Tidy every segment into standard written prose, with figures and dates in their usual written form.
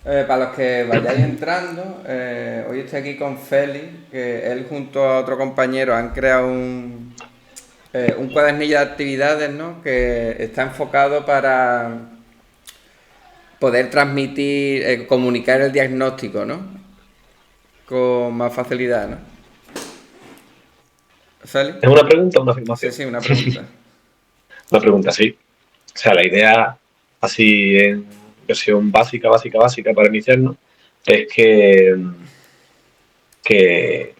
Para los que vayáis entrando, hoy estoy aquí con Félix, que él junto a otro compañero han creado un cuadernillo de actividades, ¿no? Que está enfocado para poder transmitir, comunicar el diagnóstico, ¿no? Con más facilidad, ¿no? ¿Félix? ¿Es una pregunta o una Sí, afirmación? sí, una pregunta. Una pregunta, sí. O sea, la idea, así en versión básica para iniciarnos, es que, que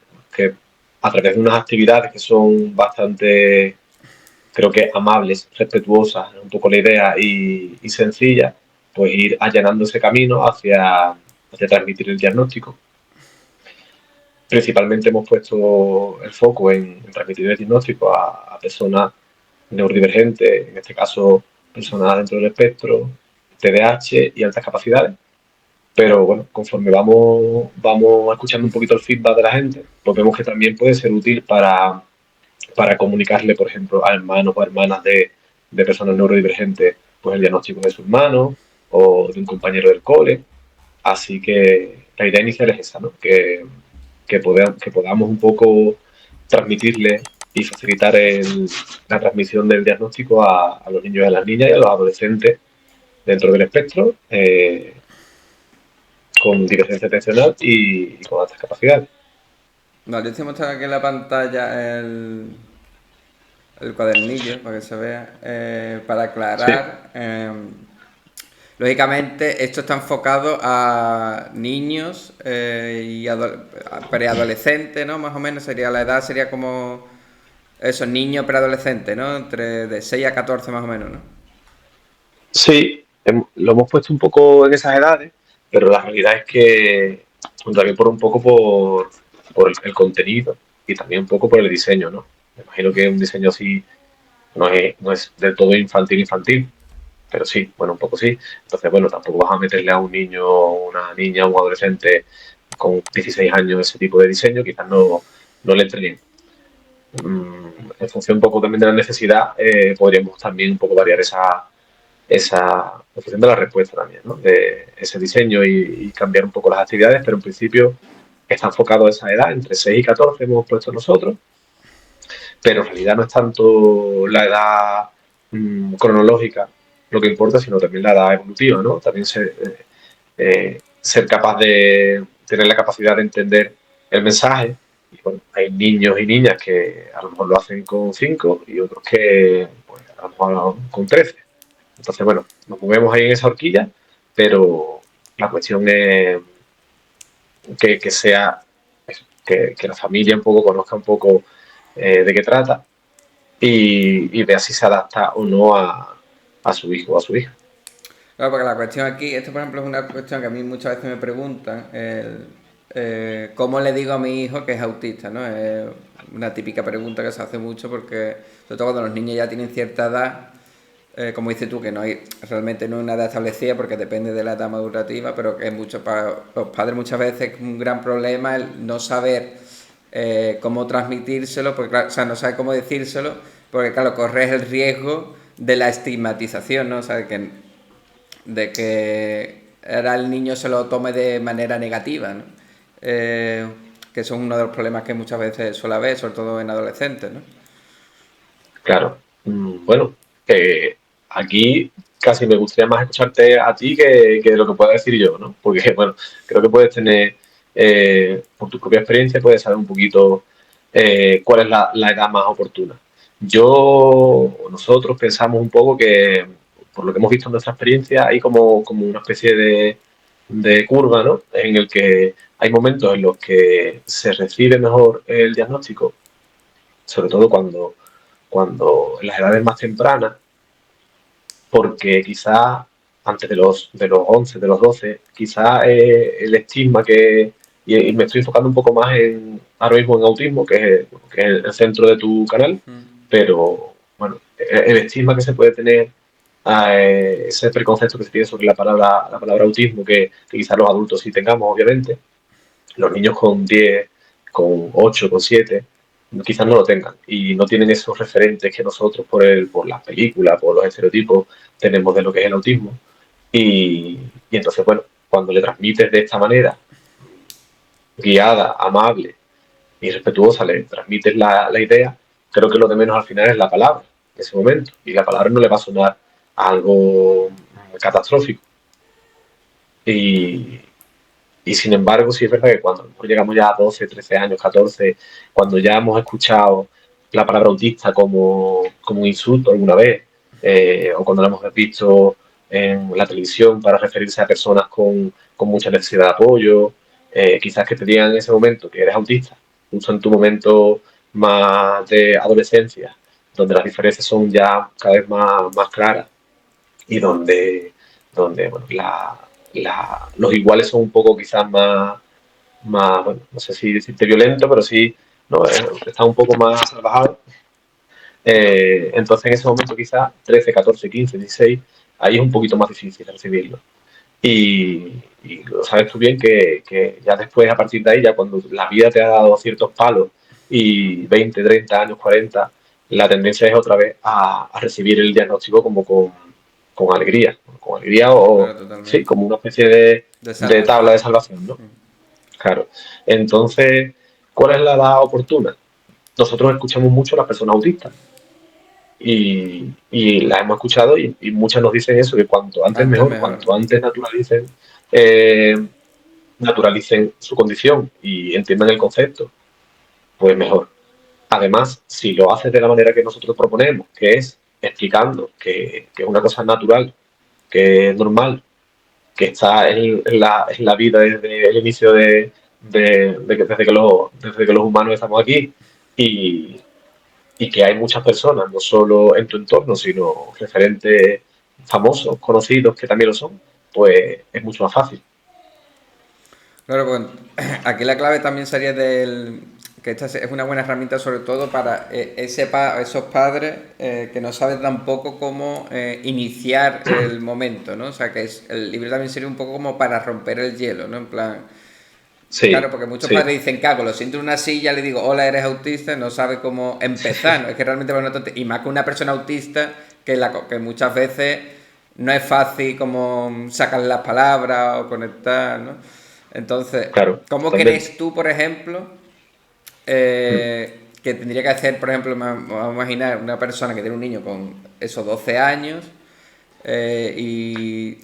a través de unas actividades que son bastante, creo que amables, respetuosas, es un poco la idea, y sencillas, pues ir allanando ese camino hacia transmitir el diagnóstico. Principalmente hemos puesto el foco en transmitir el diagnóstico a personas neurodivergentes, en este caso personas dentro del espectro, TDAH y altas capacidades. Pero bueno, conforme vamos escuchando un poquito el feedback de la gente, pues vemos que también puede ser útil para comunicarle, por ejemplo, a hermanos o hermanas de personas neurodivergentes, pues el diagnóstico de su hermano o de un compañero del cole. Así que la idea inicial es esa, ¿no? Que podamos un poco transmitirle y facilitar la transmisión del diagnóstico a los niños y a las niñas y a los adolescentes dentro del espectro con divergencia atencional y con altas capacidades. Vale, yo estoy mostrando aquí en la pantalla el cuadernillo para que se vea. Para Sí, aclarar, lógicamente esto está enfocado a niños y a preadolescentes, ¿no? Más o menos sería la edad, sería como eso, niño preadolescente, ¿no? Entre de 6 a 14 más o menos, ¿no? sí, lo hemos puesto un poco en esas edades, pero la realidad es que también por un poco por el contenido y también un poco por el diseño, ¿no? Me imagino que un diseño así no es del todo infantil, pero sí, bueno, un poco sí. Entonces, bueno, tampoco vas a meterle a un niño, una niña, un adolescente con 16 años ese tipo de diseño, quizás no le entre bien. En función un poco también de la necesidad, podríamos también un poco variar en función de la respuesta también, ¿no? De ese diseño y cambiar un poco las actividades, pero en principio está enfocado a esa edad, entre 6 y 14 hemos puesto nosotros, pero en realidad no es tanto la edad cronológica lo que importa, sino también la edad evolutiva, ¿no? También ser capaz de tener la capacidad de entender el mensaje. Y bueno, hay niños y niñas que a lo mejor lo hacen con 5 y otros que pues, a lo mejor con 13. Entonces, bueno, nos movemos ahí en esa horquilla, pero la cuestión es que sea eso, que la familia un poco conozca un poco de qué trata y vea si se adapta o no a su hijo o a su hija. Claro, porque la cuestión aquí, esto por ejemplo es una cuestión que a mí muchas veces me preguntan, ¿cómo le digo a mi hijo que es autista? ¿No? Es una típica pregunta que se hace mucho porque, sobre todo cuando los niños ya tienen cierta edad, como dices tú, que no hay realmente no hay una edad establecida porque depende de la edad madurativa, pero que es mucho para los padres muchas veces es un gran problema el no saber cómo transmitírselo, porque claro, o sea, no sabe cómo decírselo, porque claro, corres el riesgo de la estigmatización, ¿no? O sea, de que ahora el niño se lo tome de manera negativa, ¿no? Que son uno de los problemas que muchas veces suele haber, sobre todo en adolescentes, ¿no? Claro. Bueno, aquí casi me gustaría más escucharte a ti que lo que pueda decir yo, ¿no? Porque, bueno, creo que puedes tener, por tu propia experiencia, puedes saber un poquito cuál es la edad más oportuna. Nosotros pensamos un poco que, por lo que hemos visto en nuestra experiencia, hay como una especie de curva, ¿no? En el que hay momentos en los que se recibe mejor el diagnóstico, sobre todo cuando en las edades más tempranas, porque quizás antes de los 11 de los 12 quizás el estigma y me estoy enfocando un poco más ahora mismo en autismo, que es el centro de tu canal, pero bueno, el estigma que se puede tener, ese preconcepto que se tiene sobre la palabra autismo, que quizás los adultos sí tengamos, obviamente, los niños con 10, con 8, con 7, quizás no lo tengan y no tienen esos referentes que nosotros por las películas, por los estereotipos tenemos de lo que es el autismo y entonces, bueno, cuando le transmites de esta manera, guiada, amable y respetuosa, le transmites la idea, creo que lo de menos al final es la palabra en ese momento. Y la palabra no le va a sonar a algo catastrófico. Y, y sin embargo, sí es verdad que cuando a lo mejor llegamos ya a 12, 13 años, 14, cuando ya hemos escuchado la palabra autista como un insulto alguna vez, o cuando la hemos visto en la televisión para referirse a personas con mucha necesidad de apoyo, quizás que te digan en ese momento que eres autista, justo en tu momento más de adolescencia, donde las diferencias son ya cada vez más claras y donde bueno, los iguales son un poco quizás más bueno, no sé si decirte violento, pero sí, ¿no? Está un poco más salvajado. Entonces en ese momento quizás 13, 14, 15, 16, ahí es un poquito más difícil recibirlo. Y lo sabes tú bien que ya después, a partir de ahí, ya cuando la vida te ha dado ciertos palos y 20, 30 años, 40, la tendencia es otra vez a recibir el diagnóstico como con alegría o Claro, sí, totalmente. como una especie de, De de tabla de salvación. salvación, ¿no? Claro. Entonces, ¿cuál es la edad oportuna? Nosotros escuchamos mucho a las personas autistas y las hemos escuchado y muchas nos dicen eso, que cuanto antes Antes mejor, mejor. cuanto antes eh, naturalicen su condición y entiendan el concepto, pues mejor. Además, si lo haces de la manera que nosotros proponemos, que es explicando que es una cosa natural, que es normal, que está en la vida desde el inicio desde que los humanos estamos aquí y, y que hay muchas personas, no solo en tu entorno, sino referentes famosos, conocidos, que también lo son, pues es mucho más fácil. Claro, pues aquí la clave también sería que esta es una buena herramienta sobre todo para esos padres que no saben tampoco cómo iniciar el momento, ¿no? O sea, el libro también sería un poco como para romper el hielo, ¿no? En plan, claro, Sí, porque muchos sí, padres dicen, cago, lo siento en una silla, le digo, hola, eres autista, y no sabe cómo empezar, ¿no? Es que realmente, bueno, y más que una persona autista, que muchas veces no es fácil como sacar las palabras o conectar, ¿no? Entonces, claro, ¿cómo totalmente. crees tú, por ejemplo, Mm. que tendría que hacer, por ejemplo, vamos a imaginar una persona que tiene un niño con esos 12 años y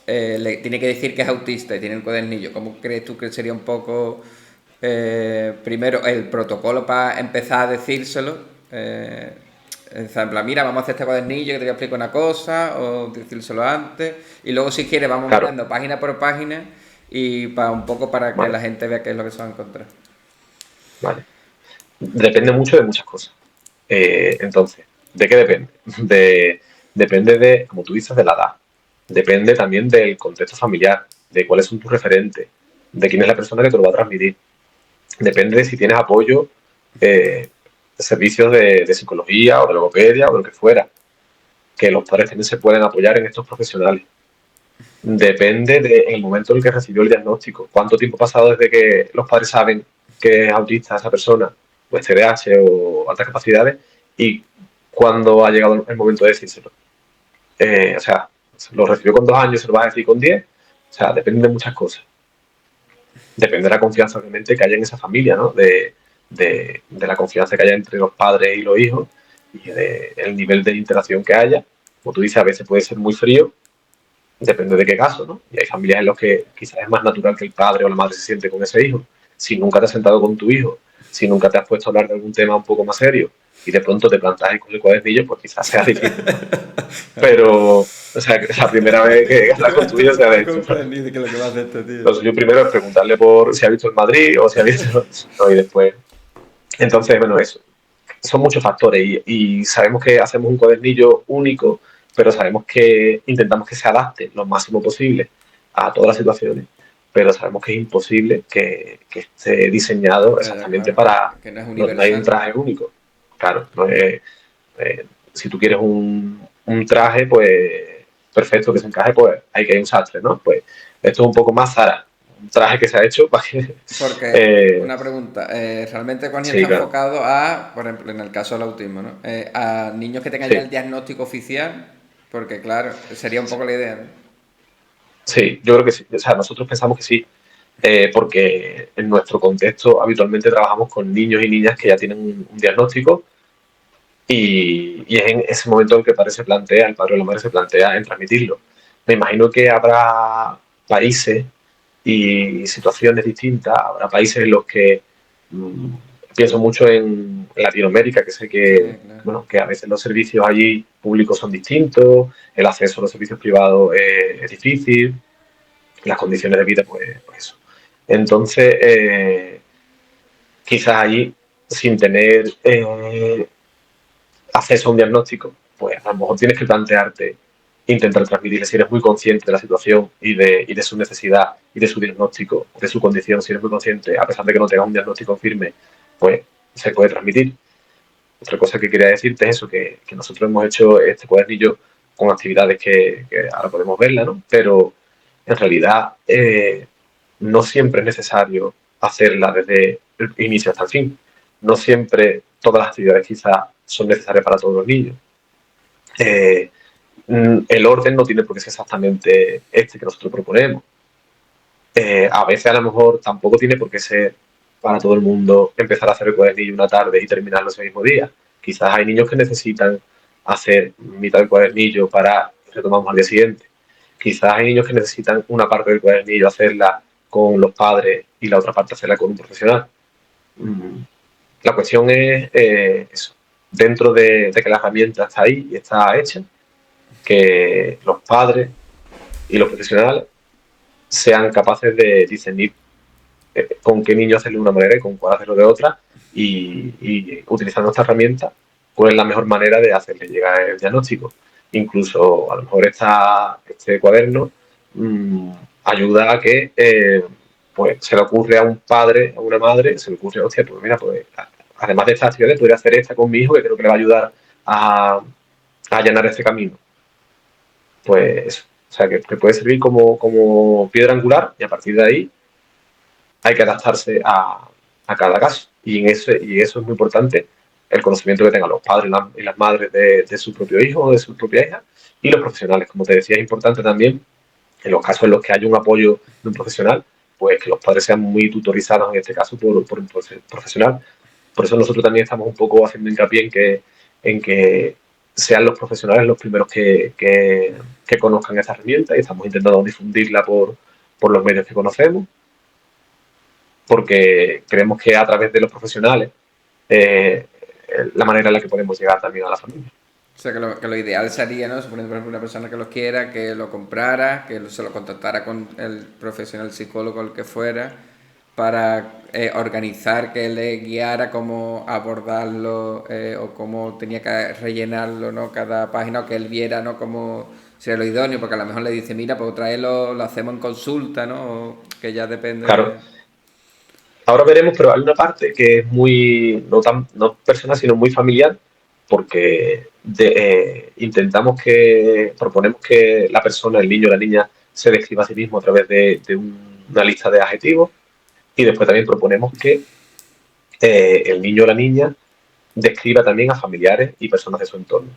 le tiene que decir que es autista y tiene un cuadernillo? ¿Cómo crees tú que sería un poco, primero, el protocolo para empezar a decírselo? En plan, mira, vamos a hacer este cuadernillo que te voy a explicar una cosa, o decírselo antes, y luego si quieres vamos Claro, mirando página por página y para un poco para que vale, la gente vea qué es lo que se va a encontrar. vale. Depende mucho de muchas cosas. Entonces, ¿de qué depende? Depende de, como tú dices, de la edad. Depende también del contexto familiar, de cuáles son tus referentes, de quién es la persona que te lo va a transmitir. Depende de si tienes apoyo de servicios de psicología o de logopedia o de lo que fuera, que los padres también se pueden apoyar en estos profesionales. Depende del momento en el que recibió el diagnóstico, cuánto tiempo ha pasado desde que los padres saben que es autista esa persona, o TDAH o altas capacidades, y cuándo ha llegado el momento de decírselo. O sea, lo recibió con 2 años, se lo vas a decir con 10. O sea, depende de muchas cosas. Depende de la confianza, obviamente, que haya en esa familia, ¿no? De la confianza que haya entre los padres y los hijos y del nivel de interacción que haya. Como tú dices, a veces puede ser muy frío, depende de qué caso, ¿no? Y hay familias en las que quizás es más natural que el padre o la madre se siente con ese hijo. Si nunca te has sentado con tu hijo, si nunca te has puesto a hablar de algún tema un poco más serio y de pronto te plantas ahí con el cuadernillo, pues quizás sea difícil, ¿no? Pero, o sea, que la primera vez que hablas con tu hijo sea de hecho. Comprendí de qué es lo que va a hacer este tío. Lo suyo primero es preguntarle por si ha visto el Madrid o si ha visto, ¿no? Y después. Entonces, bueno, eso. Son muchos factores y sabemos que hacemos un cuadernillo único, pero sabemos que intentamos que se adapte lo máximo posible a todas las situaciones, pero sabemos que es imposible que esté diseñado Ya, ya, exactamente claro. para... Que no es No, no hay un universal. traje único. Claro, no es, si tú quieres un traje, pues perfecto que se encaje, pues hay que ir a un sastre, ¿no? Pues esto es un poco más Zara, un traje que se ha hecho para que... Porque, eh, una pregunta, realmente Juanji sí, está claro, enfocado a, por ejemplo, en el caso del autismo, ¿no? A niños que tengan ya el sí. diagnóstico oficial, porque claro, sería un poco la idea, ¿no? Sí, yo creo que sí. O sea, nosotros pensamos que sí, porque en nuestro contexto habitualmente trabajamos con niños y niñas que ya tienen un diagnóstico y es en ese momento en el que el padre o la madre se plantea en transmitirlo. Me imagino que habrá países y situaciones distintas, habrá países en los que mmm, pienso mucho en Latinoamérica, que sé Sí, que, claro. bueno, que a veces los servicios allí públicos son distintos, el acceso a los servicios privados es difícil, las condiciones de vida, pues eso. Entonces, quizás allí, sin tener acceso a un diagnóstico, pues a lo mejor tienes que plantearte intentar transmitirle si eres muy consciente de la situación y de su necesidad y de su diagnóstico, de su condición, si eres muy consciente, a pesar de que no tengas un diagnóstico firme, pues se puede transmitir. Otra cosa que quería decirte es eso, que nosotros hemos hecho este cuadernillo con actividades que ahora podemos verla, ¿no? Pero en realidad no siempre es necesario hacerla desde el inicio hasta el fin. No siempre todas las actividades quizás son necesarias para todos los niños. Eh, el orden no tiene por qué ser exactamente este que nosotros proponemos. A veces a lo mejor tampoco tiene por qué ser para todo el mundo empezar a hacer el cuadernillo una tarde y terminarlo ese mismo día. Quizás hay niños que necesitan hacer mitad del cuadernillo para retomar al día siguiente. Quizás hay niños que necesitan una parte del cuadernillo hacerla con los padres y la otra parte hacerla con un profesional. Mm, La cuestión es eso. Dentro de que la herramienta está ahí y está hecha, que los padres y los profesionales sean capaces de discernir con qué niño hacerlo de una manera y con cuál hacerlo de otra y utilizando esta herramienta, cuál es la mejor manera de hacerle llegar el diagnóstico. Incluso a lo mejor este cuaderno mmm, ayuda a que pues se le ocurre a un padre, a una madre, se le ocurre, hostia, pues mira, pues además de esta actividad podría hacer esta con mi hijo que creo que le va a ayudar a allanar este camino. Pues eso. O sea, que puede servir como piedra angular y a partir de ahí hay que adaptarse a cada caso. Y eso es muy importante, el conocimiento que tengan los padres y las madres de su propio hijo o de su propia hija y los profesionales. Como te decía, es importante también, en los casos en los que hay un apoyo de un profesional, pues que los padres sean muy tutorizados, en este caso, por un profesional. Por eso nosotros también estamos un poco haciendo hincapié en que sean los profesionales los primeros que conozcan esta herramienta y estamos intentando difundirla por los medios que conocemos porque creemos que a través de los profesionales eh, la manera en la que podemos llegar también a la familia. O sea, que lo ideal sería, ¿no? Suponiendo, por ejemplo, una persona que lo quiera, que lo comprara, que se lo contactara con el profesional psicólogo, el que fuera, para organizar, que le guiara cómo abordarlo o cómo tenía que rellenarlo, ¿no? Cada página, o que él viera, ¿no? Cómo sería lo idóneo, porque a lo mejor le dice, mira, pues otra vez lo hacemos en consulta, ¿no? O que ya depende Claro, de... ahora veremos, pero hay una parte que es muy, no personal, sino muy familiar, porque proponemos que la persona, el niño o la niña, se describa a sí mismo a través de una lista de adjetivos y después también proponemos que el niño o la niña describa también a familiares y personas de su entorno.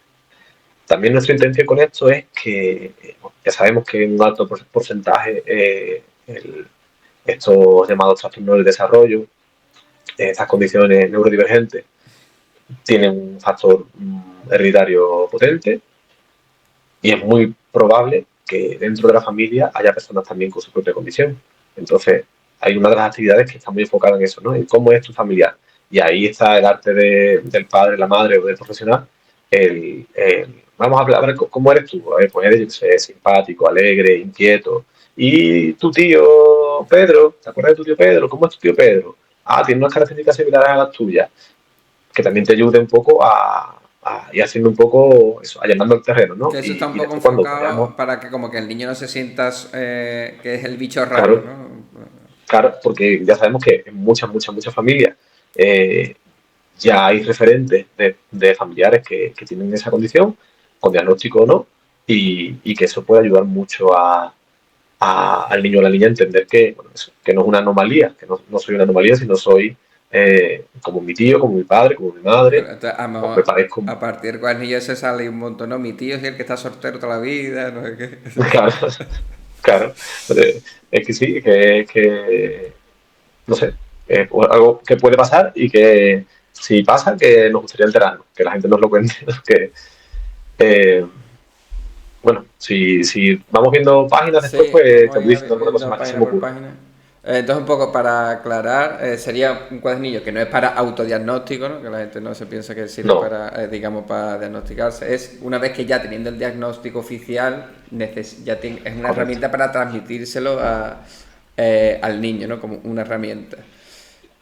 También nuestra intención con esto es que ya sabemos que en un alto porcentaje estos llamados trastornos del desarrollo, estas condiciones neurodivergentes, tienen un factor hereditario potente y es muy probable que dentro de la familia haya personas también con su propia condición. Entonces, hay una de las actividades que está muy enfocada en eso, ¿no? En cómo es tu familiar. Y ahí está el arte del padre, la madre o del profesional. Vamos a hablar cómo eres tú. A ver, pues eres simpático, alegre, inquieto. Y tu tío Pedro, ¿te acuerdas de tu tío Pedro? ¿Cómo es tu tío Pedro? Ah, tiene unas características similares a las tuyas que también te ayude un poco a ir haciendo un poco eso, allanando el terreno, ¿no? Que eso está un Y poco después cuando vayamos, enfocado para que como que el niño no se sienta que es el bicho raro, claro, ¿no? claro, porque ya sabemos que en muchas familias eh, ya hay referentes de familiares que tienen esa condición, con diagnóstico o no, y que eso puede ayudar mucho al niño o la niña a entender que, bueno, eso, que no es una anomalía, que no soy una anomalía, sino soy como mi tío, como mi padre, como mi madre, Claro, entonces, a lo o me mejor parezco. a partir del cuadernillo se sale un montón, ¿no? Mi tío es el que está soltero toda la vida, no sé qué. Claro, Claro, es que sí, no sé, algo que puede pasar y que si pasa, que nos gustaría enterarnos, que la gente nos lo cuente, que, eh, bueno, si vamos viendo páginas después, Sí, pues te vamos a voy ir diciendo alguna cosa viendo más que se página me por ocurra. página. Entonces, un poco para aclarar, sería un cuadernillo que no es para autodiagnóstico, ¿no? Que la gente no se piensa que sirve No, para, digamos, para diagnosticarse. Es una vez que ya teniendo el diagnóstico oficial, es una correcto. herramienta para transmitírselo al niño, ¿no? Como una herramienta.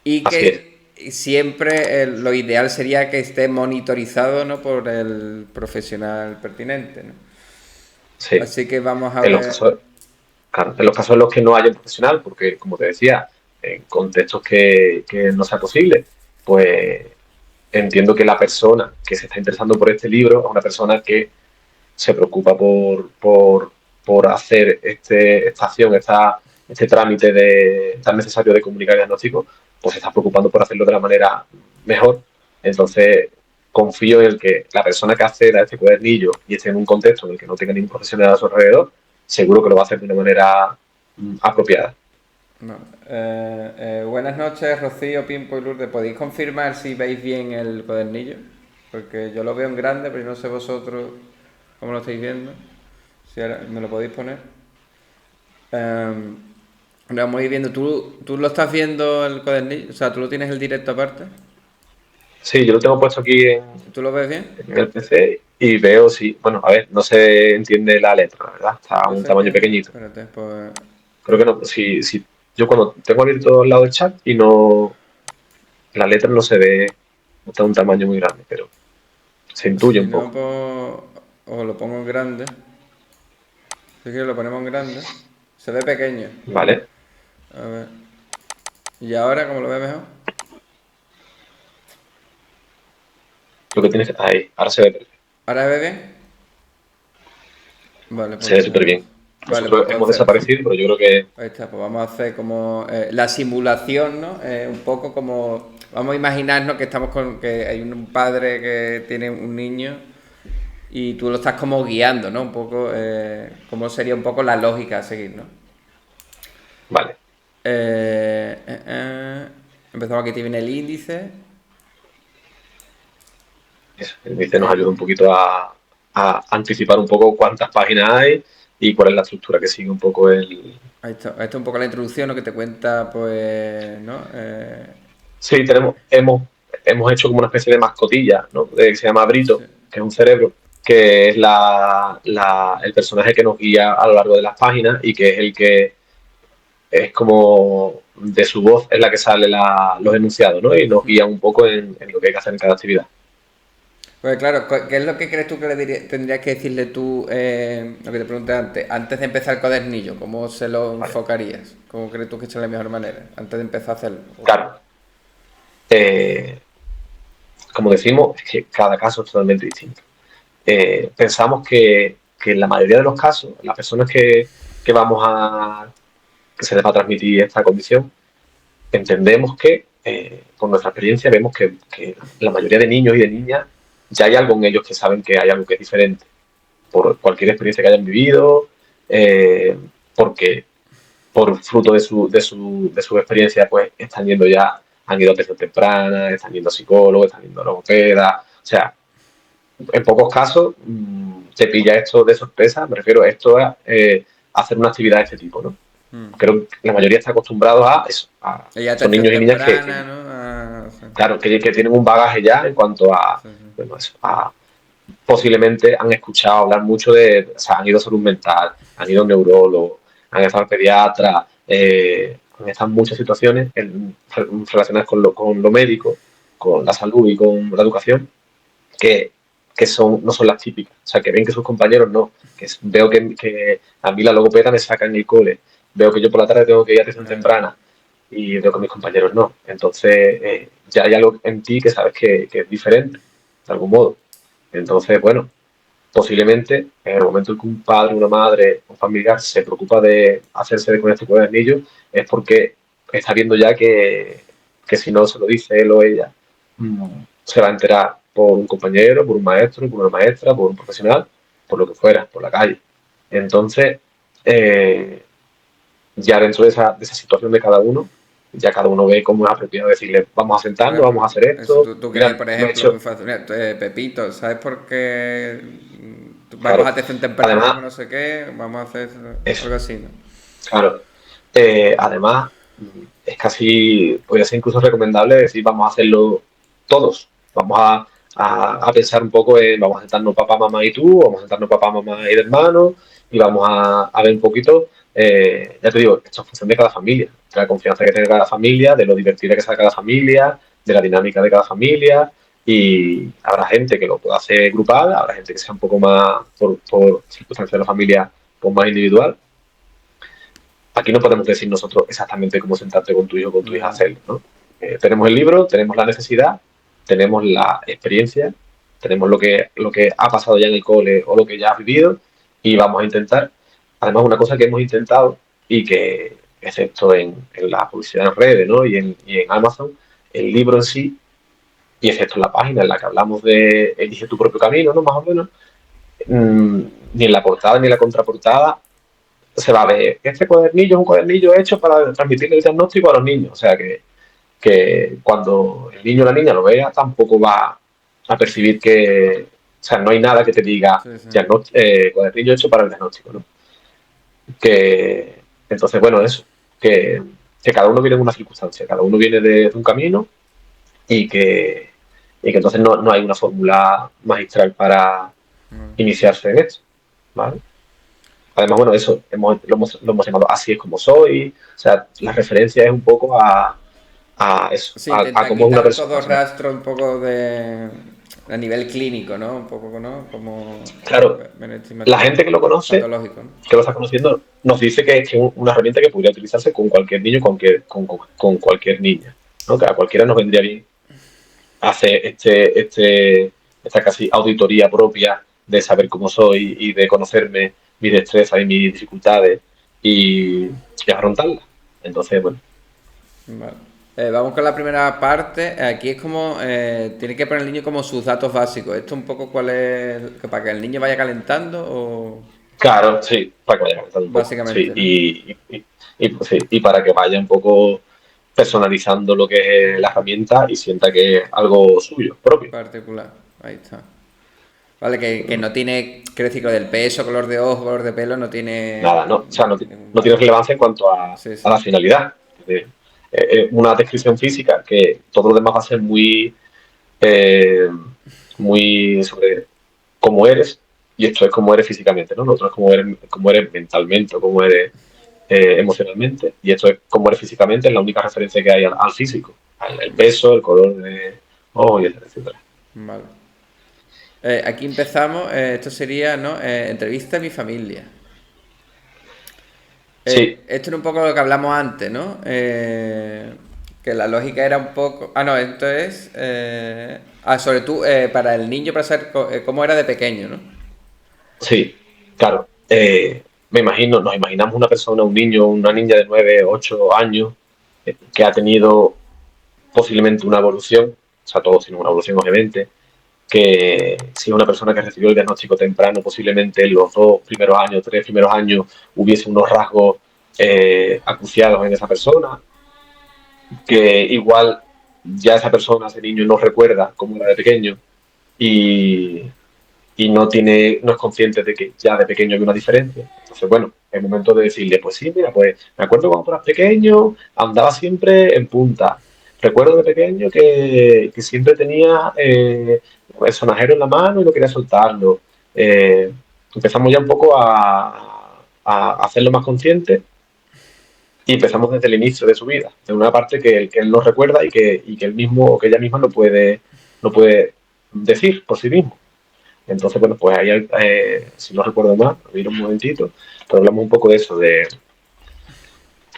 Y Así es. que siempre lo ideal sería que esté monitorizado, ¿no? Por el profesional pertinente, ¿no? Sí. Así que vamos a En los ver. casos, claro, en los casos en los que no haya un profesional, porque como te decía, en contextos que no sea posible, pues entiendo que la persona que se está interesando por este libro es una persona que se preocupa por hacer esta acción, este trámite tan necesario de comunicar diagnóstico, pues se está preocupando por hacerlo de la manera mejor. Entonces, confío en el que la persona que acceda a este cuadernillo y esté en un contexto en el que no tenga ningún profesional a su alrededor, seguro que lo va a hacer de una manera apropiada. No. Buenas noches, Rocío, Pimpo y Lourdes. ¿Podéis confirmar si veis bien el cuadernillo? Porque yo lo veo en grande, pero no sé vosotros cómo lo estáis viendo. Si ahora me lo podéis poner. Lo vamos a ir viendo. ¿Tú lo estás viendo el cuadernillo? O sea, ¿tú lo tienes el directo aparte? Sí, yo lo tengo puesto aquí ¿Tú lo ves bien? en el PC y veo si, bueno, a ver, no se entiende la letra, la verdad, está a ¿No un se tamaño entiende? pequeñito. Espérate, pues. Creo que no, si yo cuando tengo abierto al lado del chat y no, la letra no se ve, no está de un tamaño muy grande, pero se intuye Si un no, poco. pues. O lo pongo en grande. Si quieres, lo ponemos en grande. Se ve pequeño. ¿Vale? A ver. ¿Y ahora cómo lo ves mejor? Lo que tienes ahí, ahora se ve perfecto, ¿Ahora se ve bien? Vale, pues se ve súper entonces. bien. Vale, pues Nosotros hemos entonces. desaparecido, pero yo creo que, Ahí está, pues vamos a hacer como la simulación, ¿no? Un poco como. Vamos a imaginarnos que estamos con. Que hay un padre que tiene un niño y tú lo estás como guiando, ¿no? Un poco. Cómo sería un poco la lógica a seguir, ¿no? vale, Eh, eh, eh. Empezamos aquí, te viene el índice. eso, el índice nos ayuda un poquito a anticipar un poco cuántas páginas hay y cuál es la estructura que sigue un poco el... Ahí está un poco la introducción, ¿no? Que te cuenta, pues, ¿no? Sí, hemos hecho como una especie de mascotilla, ¿no? Que se llama Sí. Brito, que es un cerebro, que es el personaje que nos guía a lo largo de las páginas y que es el que es como de su voz es la que sale los enunciados, ¿no? Y nos guía un poco en lo que hay que hacer en cada actividad. Pues claro, ¿qué es lo que crees tú que tendrías que decirle tú, lo que te pregunté antes de empezar el cuadernillo? ¿Cómo se lo Vale. enfocarías? ¿Cómo crees tú que es la mejor manera antes de empezar a hacerlo? Claro, eh, como decimos, es que cada caso es totalmente distinto. Pensamos que en la mayoría de los casos, las personas que que se les va a transmitir esta condición, entendemos que, por nuestra experiencia, vemos que la mayoría de niños y de niñas ya hay algo en ellos que saben que hay algo que es diferente, por cualquier experiencia que hayan vivido, eh, porque por fruto de su experiencia, pues están yendo ya, han ido a atención temprana, están yendo a psicólogos, están yendo a logopeda, o sea, en pocos casos te pilla esto de sorpresa, me refiero a esto a hacer una actividad de este tipo, ¿no? Creo que la mayoría está acostumbrado a eso, Y son atención niños y niñas temprana, ¿no? Sí, claro, que tienen un bagaje ya en cuanto sí, sí. bueno, eso, posiblemente han escuchado hablar mucho o sea, han ido a salud mental, han ido a un neurólogo, han estado al pediatra, han estado en muchas situaciones relacionadas con lo médico, con la salud y con la educación, que, no son las típicas. O sea, que ven que sus compañeros no. Veo que a mí la logopeda me saca en el cole, veo que yo por la tarde tengo que ir a atención Claro. temprana y veo que mis compañeros no. Entonces, ya hay algo en ti que sabes que es diferente, de algún modo. Entonces, bueno, posiblemente en el momento en que un padre, una madre, un familiar se preocupa de hacerse con este cuadernillo, es porque está viendo ya que si no se lo dice él o ella, se va a enterar por un compañero, por un maestro, por una maestra, por un profesional, por lo que fuera, por la calle. Entonces, eh, ya dentro de esa situación de cada uno, ya cada uno ve cómo es apropiado decirle, vamos a Por sentarnos, vamos a ejemplo, hacer eso, esto. tú quieres ir, Mira, por me he ejemplo, muy hecho, fácil. Mira, Pepito, ¿sabes por qué vamos a claro, atención temprana, además, como no sé qué? Vamos a hacer eso, algo así, ¿no? claro. Además, es casi, podría ser incluso recomendable decir, vamos a hacerlo todos. Vamos a pensar un poco en, vamos a sentarnos papá, mamá y tú, vamos a sentarnos papá, mamá y el hermano, y vamos a ver un poquito, ya te digo, esto es función de cada familia, de la confianza que tenga cada familia, de lo divertida que sea cada familia, de la dinámica de cada familia, y habrá gente que lo pueda hacer grupal, habrá gente que sea un poco más, por circunstancias de la familia, pues más individual. Aquí no podemos decir nosotros exactamente cómo sentarte con tu hijo o con tu hija a Ya, hacerlo, ¿no? Tenemos el libro, tenemos la necesidad, tenemos la experiencia, tenemos lo que ha pasado ya en el cole o lo que ya has vivido y vamos a intentar. Además, una cosa que hemos intentado y que, excepto en la publicidad en redes, ¿no? Y en Amazon, el libro en sí, y excepto en la página en la que hablamos de elige tu propio camino, ¿no? Más o menos, mmm, ni en la portada ni en la contraportada se va a ver que este cuadernillo es un cuadernillo hecho para transmitirle el diagnóstico a los niños. O sea que cuando el niño o la niña lo vea, tampoco va a percibir que, o sea, no hay nada que te diga sí, sí. cuadernillo hecho para el diagnóstico, ¿no? Que, entonces, bueno, eso, que cada uno viene en una circunstancia, cada uno viene de un camino y y que entonces no hay una fórmula magistral para iniciarse en esto, ¿vale? Además, bueno, eso, lo hemos llamado Así es como soy. O sea, la referencia es un poco a eso, Sí, a intenta cómo es una quitar persona. todo O sea, rastro un poco de a nivel clínico, ¿no? Un poco, ¿no? Como claro, la gente que lo conoce, patológico, ¿no? que lo está conociendo, nos dice que es una herramienta que podría utilizarse con cualquier niño, con cualquier niña. ¿No? Que a cualquiera nos vendría bien hacer esta casi auditoría propia de saber cómo soy y de conocerme mis destrezas y mis dificultades y afrontarlas. Entonces, bueno, Vale. Vamos con la primera parte. Aquí es como tiene que poner el niño como sus datos básicos. Esto un poco cuál es que para que el niño vaya calentando o claro, sí, para que vaya calentando un poco, sí, básicamente, ¿no? pues sí, y para que vaya un poco personalizando lo que es la herramienta y sienta que es algo suyo, propio. Particular. Ahí está. Vale, que no tiene, quiero decir, que lo del peso, color de ojo, color de pelo, no tiene Nada, no, o sea, ningún no tiene valor. relevancia en cuanto Sí, a sí. la finalidad. Una descripción física que todo lo demás va a ser eh, muy sobre cómo eres, y esto es cómo eres físicamente, ¿no? Lo otro es cómo eres mentalmente o cómo eres emocionalmente, y esto es cómo eres físicamente, es la única referencia que hay al físico, el peso, el color de ojo, y etcétera, etcétera. Vale. Aquí empezamos. Esto sería, ¿no? Entrevista a mi familia. Sí, Esto era un poco lo que hablamos antes, ¿no? Que la lógica era un poco. Ah, no, esto es. Sobre tú, para el niño, para saber cómo era de pequeño, ¿no? sí, claro. Me imagino, nos imaginamos una persona, un niño, una niña de 9 8 años, que ha tenido posiblemente una evolución, o sea, todos tienen una evolución obviamente, que si es una persona que recibió el diagnóstico temprano, posiblemente en los 2 primeros años, 3 primeros años, hubiese unos rasgos acuciados en esa persona, que igual ya esa persona, ese niño, no recuerda cómo era de pequeño y, y no es consciente de que ya de pequeño hay una diferencia. Entonces, bueno, es momento de decirle, pues sí, mira, pues me acuerdo cuando tú eras pequeño, andaba siempre en punta. Recuerdo de pequeño que siempre tenía el sonajero en la mano y no quería soltarlo. Eh, Empezamos ya un poco a hacerlo más consciente y empezamos desde el inicio de su vida, de una parte que él no recuerda y que él mismo o que ella misma no puede decir por sí mismo. Entonces, bueno, pues ahí, si no recuerdo mal, a ver un momentito, pero hablamos un poco de eso,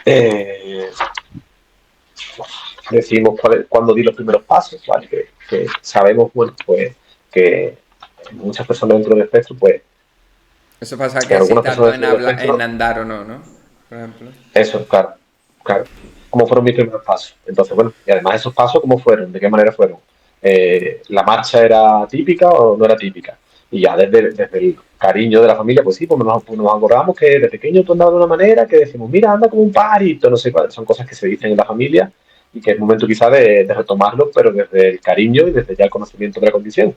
eh, decimos cuándo di los primeros pasos, ¿vale? Que sabemos, bueno, pues que muchas personas dentro del espectro, pues Eso pasa que si algunas personas tardó en dentro del hablar, en espectro, andar o no, ¿no? Por ejemplo. eso, claro, claro, cómo fueron mis primeros pasos. Entonces, bueno, y además esos pasos, ¿cómo fueron? ¿De qué manera fueron? ¿La marcha era típica o no era típica? Y ya desde el cariño de la familia, pues sí, nos acordamos que de pequeño tú andabas de una manera, que decimos, mira, anda como un pajarito, no sé cuál. Son cosas que se dicen en la familia y que es momento quizá de retomarlo, pero desde el cariño y desde ya el conocimiento de la condición.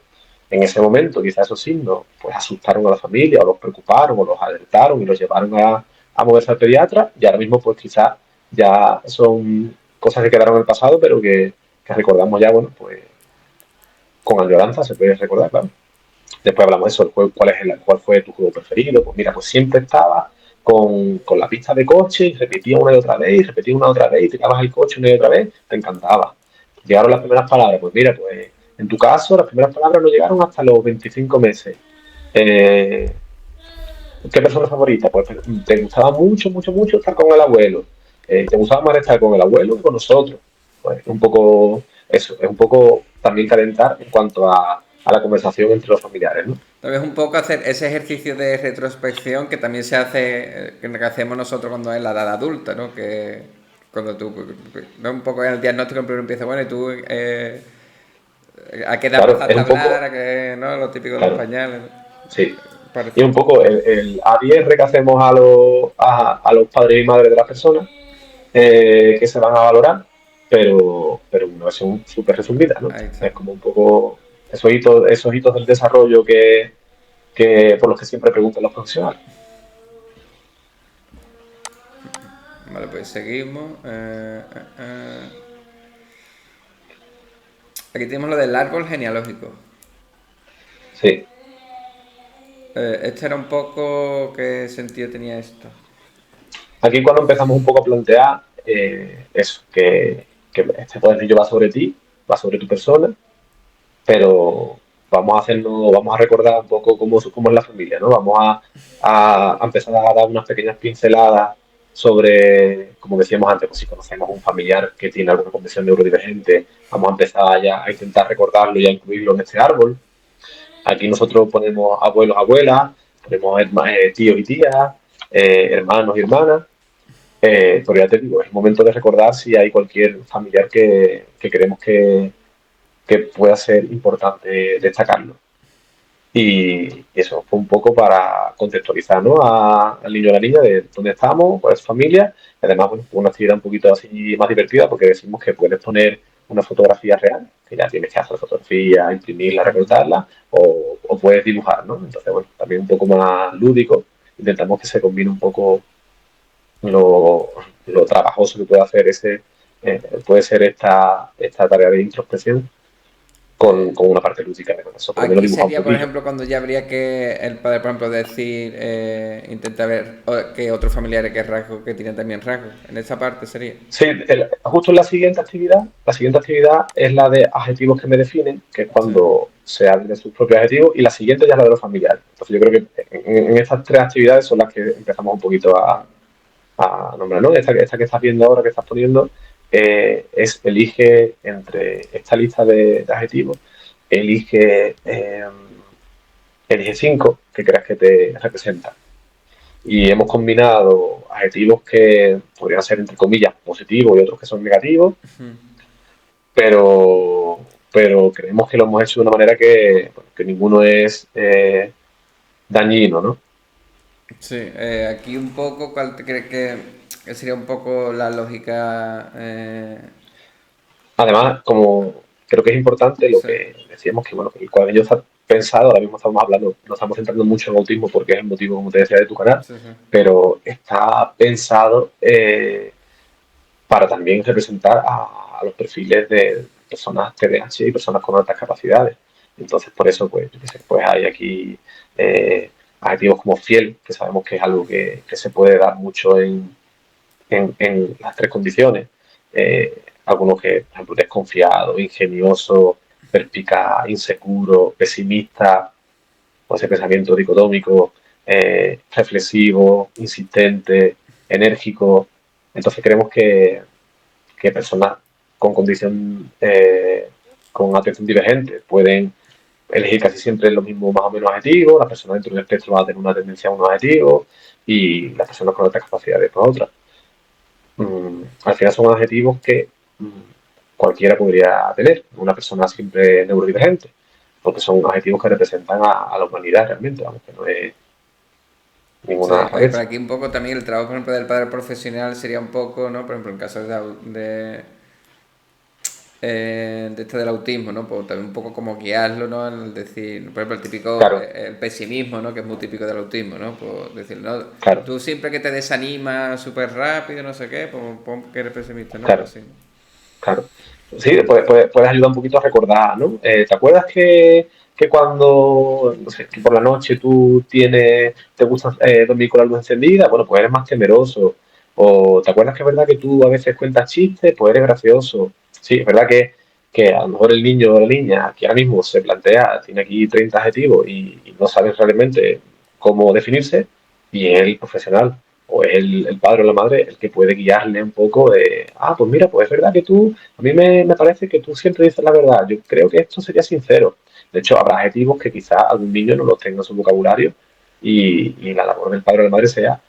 En ese momento, quizá esos signos, pues asustaron a la familia, o los preocuparon, o los alertaron y los llevaron a moverse al pediatra, y ahora mismo, pues quizá ya son cosas que quedaron en el pasado, pero que recordamos ya, bueno, pues con añoranza se puede recordar, claro. Después hablamos de eso, el juego, cuál fue tu juego preferido. Pues mira, pues siempre estaba con la pista de coche y repetía una y otra vez, y repetía una y otra vez, y te el coche una y otra vez, te encantaba. Llegaron las primeras palabras, pues mira, pues en tu caso las primeras palabras no llegaron hasta los 25 meses. Eh, ¿Qué persona favorita? Pues te gustaba mucho, mucho, mucho estar con el abuelo. Te gustaba más estar con el abuelo que con nosotros. Pues un poco eso, es un poco también calentar en cuanto a la conversación entre los familiares, ¿no? Tal vez un poco hacer ese ejercicio de retrospección que también se hace, que hacemos nosotros cuando es la edad adulta, ¿no? Que cuando tú, ¿no? Un poco en el diagnóstico primero empieza, bueno, y tú, ¿a qué edad Claro, es empezaste a un hablar? poco, ¿A qué, no? Lo típico de los claro, pañales, ¿no? sí. Y Parecido. un poco el ADR que hacemos a los padres y madres de las personas que se van a valorar, pero una versión súper resumida, ¿no? Ahí está. Es como un poco esos hitos del desarrollo por los que siempre preguntan los profesionales. Vale, pues seguimos. Aquí tenemos lo del árbol genealógico. Sí. Este era un poco... ¿Qué sentido tenía esto? Aquí cuando empezamos un poco a plantear eso, que este cuadernillo va sobre ti, va sobre tu persona, pero vamos a recordar un poco cómo es la familia, ¿no? A empezar a dar unas pequeñas pinceladas sobre, como decíamos antes, pues si conocemos a un familiar que tiene alguna condición neurodivergente, vamos a empezar ya a intentar recordarlo y a incluirlo en este árbol. Aquí nosotros ponemos abuelos, abuelas, ponemos tíos y tías, hermanos y hermanas, pero ya te digo, es el momento de recordar si hay cualquier familiar que queremos que pueda ser importante destacarlo. Y eso fue un poco para contextualizar, ¿no? Al niño o a la niña de dónde estamos, cuál es su familia. Y además, bueno, una actividad un poquito así más divertida porque decimos que puedes poner una fotografía real, que ya tienes que hacer la fotografía, imprimirla, recortarla, o puedes dibujar, ¿no? Entonces, bueno, también un poco más lúdico. Intentamos que se combine un poco lo, lo trabajoso que puede hacer puede ser esta tarea de introspección con una parte lúdica de eso, por lo menos Aquí dibujar un sería, por poquillo. ejemplo, cuando ya habría que el padre, por ejemplo, decir, intenta ver que otros familiares que rasgos que tienen también rasgos. En esa parte sería. Sí, justo en la siguiente actividad es la de adjetivos que me definen, que es Sí. cuando se habla de sus propios adjetivos, y la siguiente ya es la de los familiares. Entonces yo creo que en estas tres actividades son las que empezamos un poquito a nombrar, ¿no? Esta que estás viendo ahora, que estás poniendo, elige entre esta lista de adjetivos, elige, eh, elige cinco que creas que te representan. Y hemos combinado adjetivos que podrían ser, entre comillas, positivos y otros que son negativos, pero, pero creemos que lo hemos hecho de una manera que ninguno es dañino, ¿no? Sí, aquí un poco, ¿cuál te crees que sería un poco la lógica? Además, como creo que es importante lo Sí, que decíamos, que bueno, que el cuadernillo está pensado, ahora mismo estamos hablando, nos estamos centrando mucho en el autismo porque es el motivo, como te decía, de tu canal, sí, sí. pero está pensado para también representar a los perfiles de personas TDAH y personas con altas capacidades. Entonces, por eso, pues, yo qué sé, pues hay aquí adjetivos como fiel, que sabemos que es algo que se puede dar mucho en las tres condiciones. Algunos que, por ejemplo, desconfiado, ingenioso, perspicaz, inseguro, pesimista, o ese pensamiento dicotómico, reflexivo, insistente, enérgico. Entonces creemos que personas con condición, con atención divergente pueden elegir casi siempre los mismos más o menos adjetivos, las personas dentro del espectro van a tener una tendencia a unos adjetivos y las personas con otras capacidades por otras. Al final son adjetivos que cualquiera podría tener, una persona siempre neurodivergente. porque son adjetivos que representan a la humanidad realmente, vamos, que no es Sí, ninguna pues por rareza. aquí un poco también el trabajo, por ejemplo, del padre profesional sería un poco, ¿no? Por ejemplo, en caso de esto del autismo, ¿no? Pues también un poco como guiarlo, ¿no? El decir, por ejemplo, el típico, Claro, el pesimismo, ¿no? Que es muy típico del autismo, ¿no? Pues decir, no, claro, tú siempre que te desanimas súper rápido, no sé qué, pues pon que eres pesimista, ¿no? Algo claro, así. claro. Sí, puedes ayudar un poquito a recordar, ¿no? ¿Te acuerdas que cuando, no sé, que por la noche te gusta dormir con la luz encendida? Bueno, pues eres más temeroso. O ¿te acuerdas que es verdad que tú a veces cuentas chistes? Pues eres gracioso. Sí, es verdad que a lo mejor el niño o la niña aquí ahora mismo se plantea, tiene aquí 30 adjetivos y no sabe realmente cómo definirse, y es el profesional o es el padre o la madre el que puede guiarle un poco de, pues mira, pues es verdad que tú, a mí me parece que tú siempre dices la verdad, yo creo que esto sería sincero. De hecho, habrá adjetivos que quizá algún niño no los tenga en su vocabulario y la labor del padre o la madre sea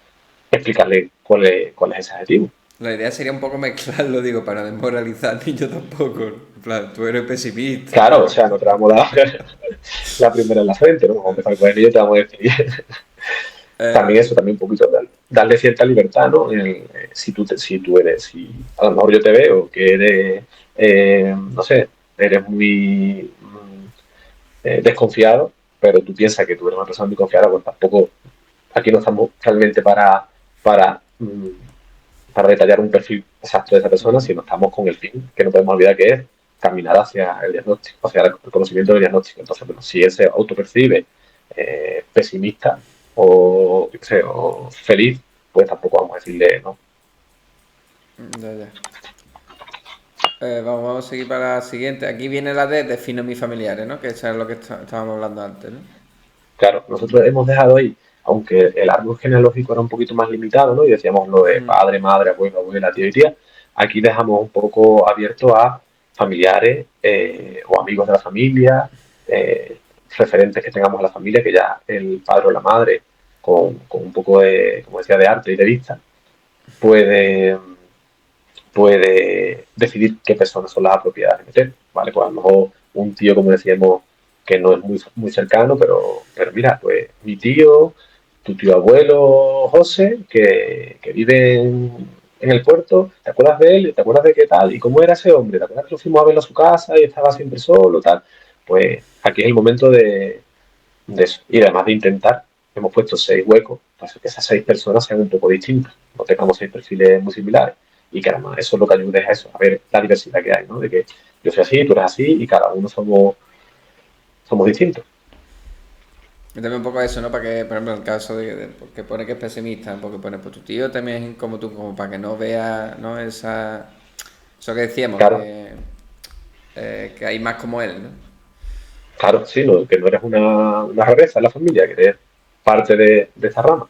explicarle cuál es ese adjetivo. La idea sería un poco mezclarlo, digo, para no desmoralizar al niño tampoco. En plan, tú eres pesimista, Claro, ¿no? o sea, no te vamos a dar la primera en la frente, ¿no? Vamos a empezar con el niño y te vamos a decir también Eh, eso, también un poquito darle cierta libertad, ¿no? Si tú eres, si a lo mejor yo te veo que eres, no sé, eres muy desconfiado, pero tú piensas que tú eres una persona muy confiada, pues tampoco, aquí no estamos realmente para, mm, para detallar un perfil exacto de esa persona, sino estamos con el fin, que no podemos olvidar que es caminar hacia el diagnóstico, hacia el conocimiento del diagnóstico. Entonces, bueno, si él se autopercibe pesimista o, yo qué sé, o feliz, pues tampoco vamos a decirle no. ya, ya. Vamos a seguir para la siguiente. Aquí viene la de defino mis familiares, ¿no? Que eso es lo que estábamos hablando antes, ¿no? Claro, nosotros hemos dejado ahí, aunque el árbol genealógico era un poquito más limitado, ¿no? Y decíamos lo de padre, madre, abuelo, abuela, tío y tía, aquí dejamos un poco abierto a familiares o amigos de la familia, referentes que tengamos a la familia, que ya el padre o la madre, con un poco de, como decía, de arte y de vista, puede, puede decidir qué personas son las apropiadas de meter, ¿vale? Pues a lo mejor un tío, como decíamos, que no es muy cercano, pero mira, pues mi tío, tu tío abuelo José, que vive en el puerto, ¿te acuerdas de él? ¿Te acuerdas de qué tal? ¿Y cómo era ese hombre? ¿Te acuerdas que lo fuimos a verlo a su casa y estaba siempre solo, tal? Pues aquí es el momento de eso. Y además de intentar, hemos puesto 6 huecos para que esas 6 personas sean un poco distintas, no tengamos 6 perfiles muy similares. Y que además eso es lo que ayuda es a eso, a ver la diversidad que hay, ¿no? De que yo soy así, tú eres así y cada uno somos distintos. Y también un poco eso, ¿no? Para que, por ejemplo, en el caso que pone que es pesimista, porque pone, pues tu tío también es como tú, como para que no vea, ¿no? Eso que decíamos, Claro, que hay más como él, ¿no? claro, sí, no, que no eres una rareza en la familia, que eres parte de esta rama.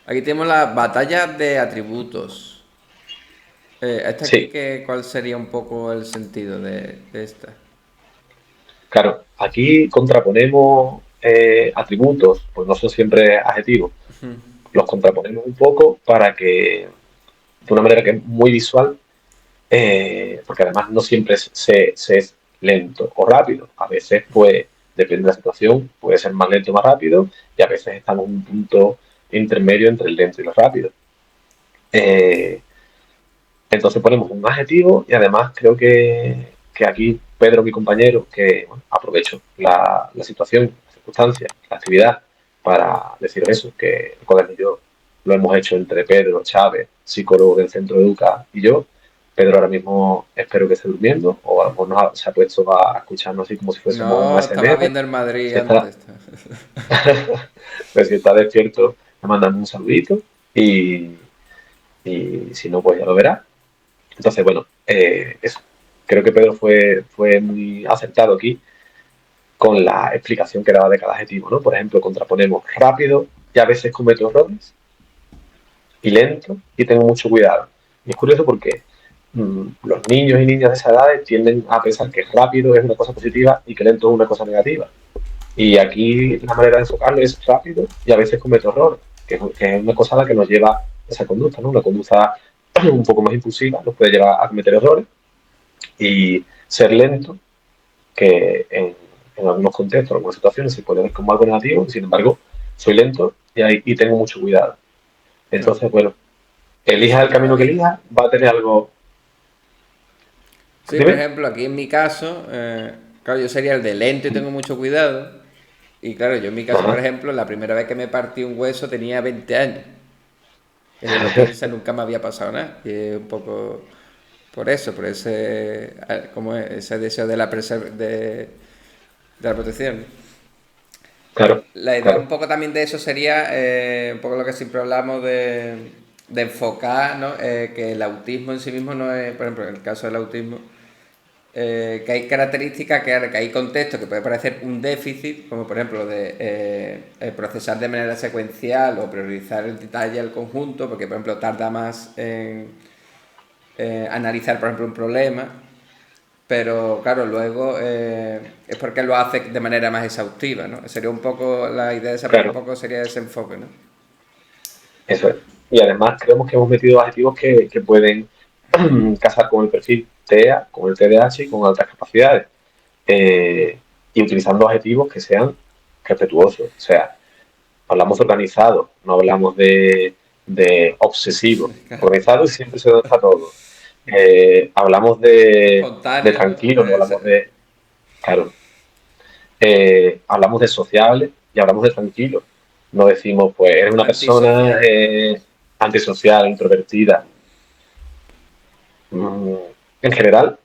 Aquí tenemos la batalla de atributos. Esta aquí, Sí, ¿cuál sería un poco el sentido de esta? claro, aquí contraponemos atributos, pues no son siempre adjetivos, los contraponemos un poco para que, de una manera que es muy visual, porque además no siempre se es lento o rápido. A veces, pues, depende de la situación, puede ser más lento o más rápido, y a veces estamos en un punto intermedio entre el lento y lo rápido. Eh, entonces ponemos un adjetivo y además creo que aquí Pedro, mi compañero, que bueno, aprovecho la situación, la circunstancia, la actividad para deciros eso, que el cuaderno y yo lo hemos hecho entre Pedro, Chávez, psicólogo del centro de Educa y yo. Pedro ahora mismo espero que esté durmiendo o a lo mejor se ha puesto a escucharnos así como si fuésemos un No, estaba ASMR. viendo el Madrid Si está, antes. pues si está despierto, me mandan un saludito y, y si no, pues ya lo verá. Entonces, bueno, eso. Creo que Pedro fue muy acertado aquí con la explicación que daba de cada adjetivo, ¿no? Por ejemplo, contraponemos rápido y a veces cometo errores, y lento y tengo mucho cuidado. Y es curioso porque los niños y niñas de esa edad tienden a pensar que rápido es una cosa positiva y que lento es una cosa negativa. Y aquí la manera de enfocarlo es rápido y a veces cometo errores, que es una cosa a la que nos lleva esa conducta, ¿no? Una conducta un poco más impulsiva nos puede llevar a cometer errores, y ser lento que en algunos contextos, en algunas situaciones se puede ver como algo negativo, sin embargo, soy lento y tengo mucho cuidado. Claro. Entonces, bueno, Eso elija es el camino que maravilloso. elija, va a tener algo. Sí, por Dime. ejemplo, aquí en mi caso, claro, yo sería el de lento y tengo mucho cuidado. Y claro, yo en mi caso, por Ajá. ejemplo, la primera vez que me partí un hueso tenía 20 años. Y si lo piensas, nunca me había pasado nada. Y es un poco por eso, por ese, como ese deseo de de la protección. Claro, La idea un claro, poco también de eso sería un poco lo que siempre hablamos de enfocar, ¿no? Que el autismo en sí mismo no es, por ejemplo, en el caso del autismo, que hay características, que hay contextos que puede parecer un déficit, como por ejemplo de procesar de manera secuencial o priorizar el detalle al conjunto, porque por ejemplo tarda más en analizar por ejemplo un problema, pero claro, luego es porque lo hace de manera más exhaustiva, ¿no? Sería un poco, la idea de esa pregunta claro, un poco sería ese enfoque, ¿no? eso es. Y además creemos que hemos metido adjetivos que pueden casar con el perfil TEA, con el TDAH y con altas capacidades. Eh, y utilizando adjetivos que sean respetuosos. O sea, hablamos de organizado, no hablamos de obsesivo. Organizado y siempre sé dónde está todo. Hablamos de Espontáneo, tranquilo, no hablamos de. Claro. Hablamos de sociable y hablamos de tranquilo. No decimos, pues, eres una persona antisocial. antisocial, introvertida. Mm, en general,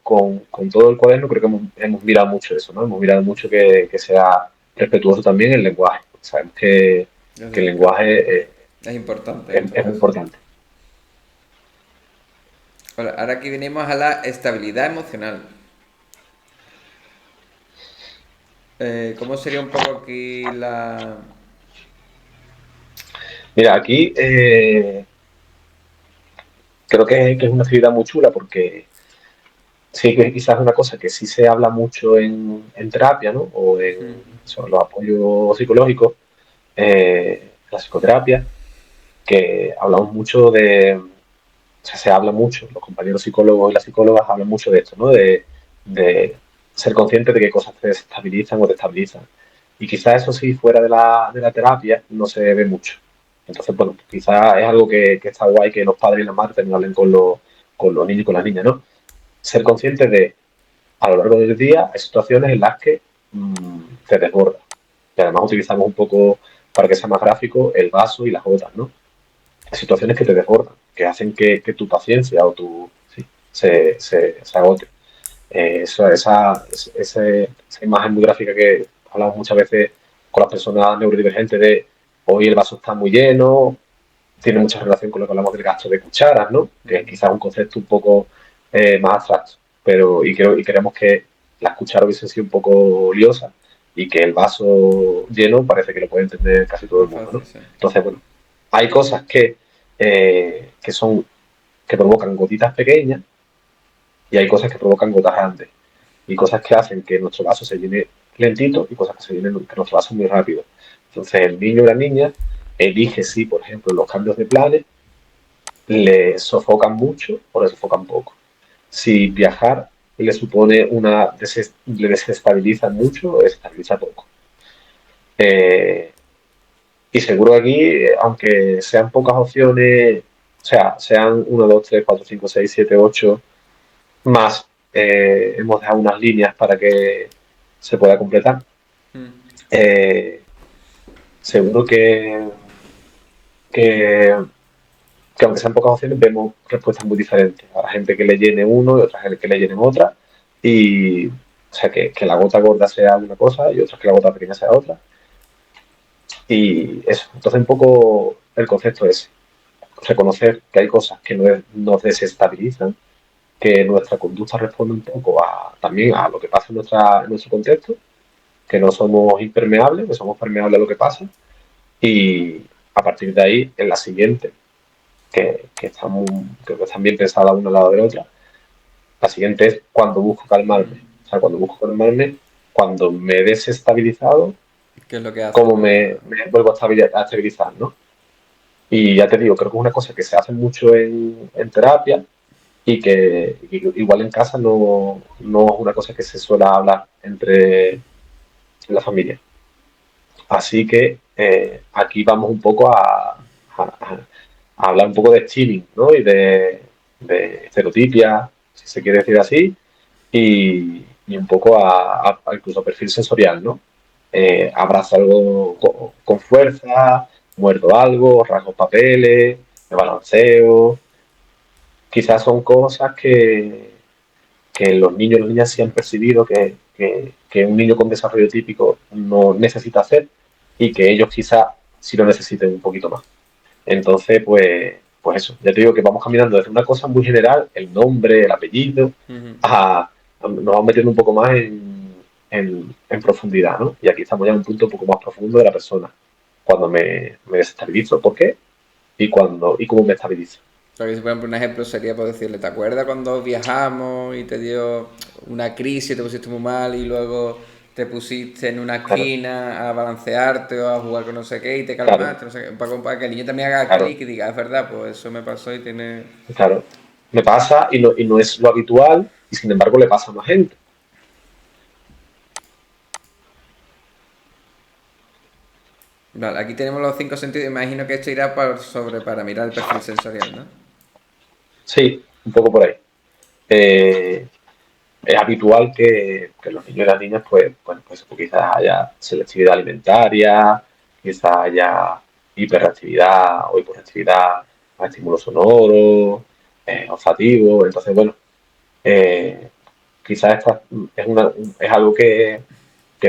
con todo el cuaderno creo que hemos mirado mucho eso, ¿no? Hemos mirado mucho que sea respetuoso también el lenguaje. Sabemos que el lenguaje Es importante en estos es muy casos. importante. Ahora aquí venimos a la estabilidad emocional. ¿Cómo sería un poco aquí la... Mira, aquí creo que es una actividad muy chula porque sí que quizás es una cosa que sí se habla mucho en terapia, ¿no? O sobre los apoyos psicológicos, la psicoterapia, que hablamos mucho o sea, se habla mucho, los compañeros psicólogos y las psicólogas hablan mucho de esto, ¿no? De ser consciente de qué cosas te desestabilizan o te estabilizan. Y quizás eso sí, fuera de la terapia, no se ve mucho. Entonces, bueno, quizás es algo que está guay que los padres y las madres también hablen con los niños y con las niñas, ¿no? Ser conscientes de a lo largo del día hay situaciones en las que te desborda. Y además utilizamos un poco, para que sea más gráfico, el vaso y las gotas, ¿no? Hay situaciones que te desbordan, que hacen que tu paciencia o sí, se agote. Esa imagen muy gráfica que hablamos muchas veces con las personas neurodivergentes de hoy el vaso está muy lleno, tiene mucha relación con lo que hablamos del gasto de cucharas, ¿no? Que es quizás un concepto un poco más abstracto, pero y queremos que las cucharas hubiesen sido un poco liosas y que el vaso lleno parece que lo puede entender casi todo el Más mundo, fácil, ¿no? sí. Entonces, bueno, hay cosas que provocan gotitas pequeñas y hay cosas que provocan gotas grandes y cosas que hacen que nuestro vaso se llene lentito y cosas que nuestro vaso muy rápido. Entonces, el niño o la niña elige si, por ejemplo, los cambios de planes le sofocan mucho o le sofocan poco. Si viajar le supone le desestabiliza mucho o desestabiliza poco. Eh, y seguro que aquí, aunque sean pocas opciones, o sea, sean uno 2 3 4 5 6 7 8 más, hemos dejado unas líneas para que se pueda completar. Eh, seguro que, que aunque sean pocas opciones, vemos respuestas muy diferentes. Habrá gente que le llene uno y otra gente que le llene otra. Y, o sea, que la gota gorda sea una cosa y otra que la gota pequeña sea otra. Y eso. Entonces, un poco el concepto es reconocer que hay cosas que nos desestabilizan, que nuestra conducta responde un poco también a lo que pasa en nuestro contexto, que no somos impermeables, que somos permeables a lo que pasa. Y a partir de ahí, en la siguiente, que están bien pensadas una al lado de la otra. La siguiente es cuando busco calmarme. O sea, cuando busco calmarme, cuando me he desestabilizado, ¿Qué es lo que hace cómo para...? me vuelvo a estabilizar, ¿no? Y ya te digo, creo que es una cosa que se hace mucho en terapia y que igual en casa no es una cosa que se suele hablar entre la familia. Así que aquí vamos un poco a hablar un poco de streaming, ¿no? Y de estereotipia, si se quiere decir así, y un poco a incluso perfil sensorial, ¿no? Abrazo algo con fuerza, muerdo algo, rasgo papeles, me balanceo. Quizás son cosas que los niños y las niñas sí han percibido que un niño con desarrollo típico no necesita hacer y que ellos quizás sí lo necesiten un poquito más. Entonces, pues eso, ya te digo que vamos caminando desde una cosa muy general, el nombre, el apellido, Ujú. nos vamos metiendo un poco más en profundidad, ¿no? Y aquí estamos ya en un punto un poco más profundo de la persona, cuando me desestabilizo, ¿por qué? Y cómo me estabilizo. O sea, que si, por ejemplo, un ejemplo sería por decirle, ¿te acuerdas cuando viajamos y te dio una crisis, te pusiste muy mal y luego te pusiste en una Claro, esquina a balancearte o a jugar con no sé qué y te claro, calmaste, no sé qué, para que el niño también haga claro, clic y diga, es verdad, pues eso me pasó y tiene... claro. Me pasa y no es lo habitual y sin embargo le pasa a más gente. Vale, aquí tenemos los cinco sentidos, imagino que esto irá para mirar el perfil sensorial, ¿no? Sí, un poco por ahí. Eh, es habitual que los niños y las niñas, pues, bueno, pues quizás haya selectividad alimentaria, quizás haya hiperactividad o hiperactividad a estímulos sonoros, olfativos. Entonces, bueno, eh, quizás es algo que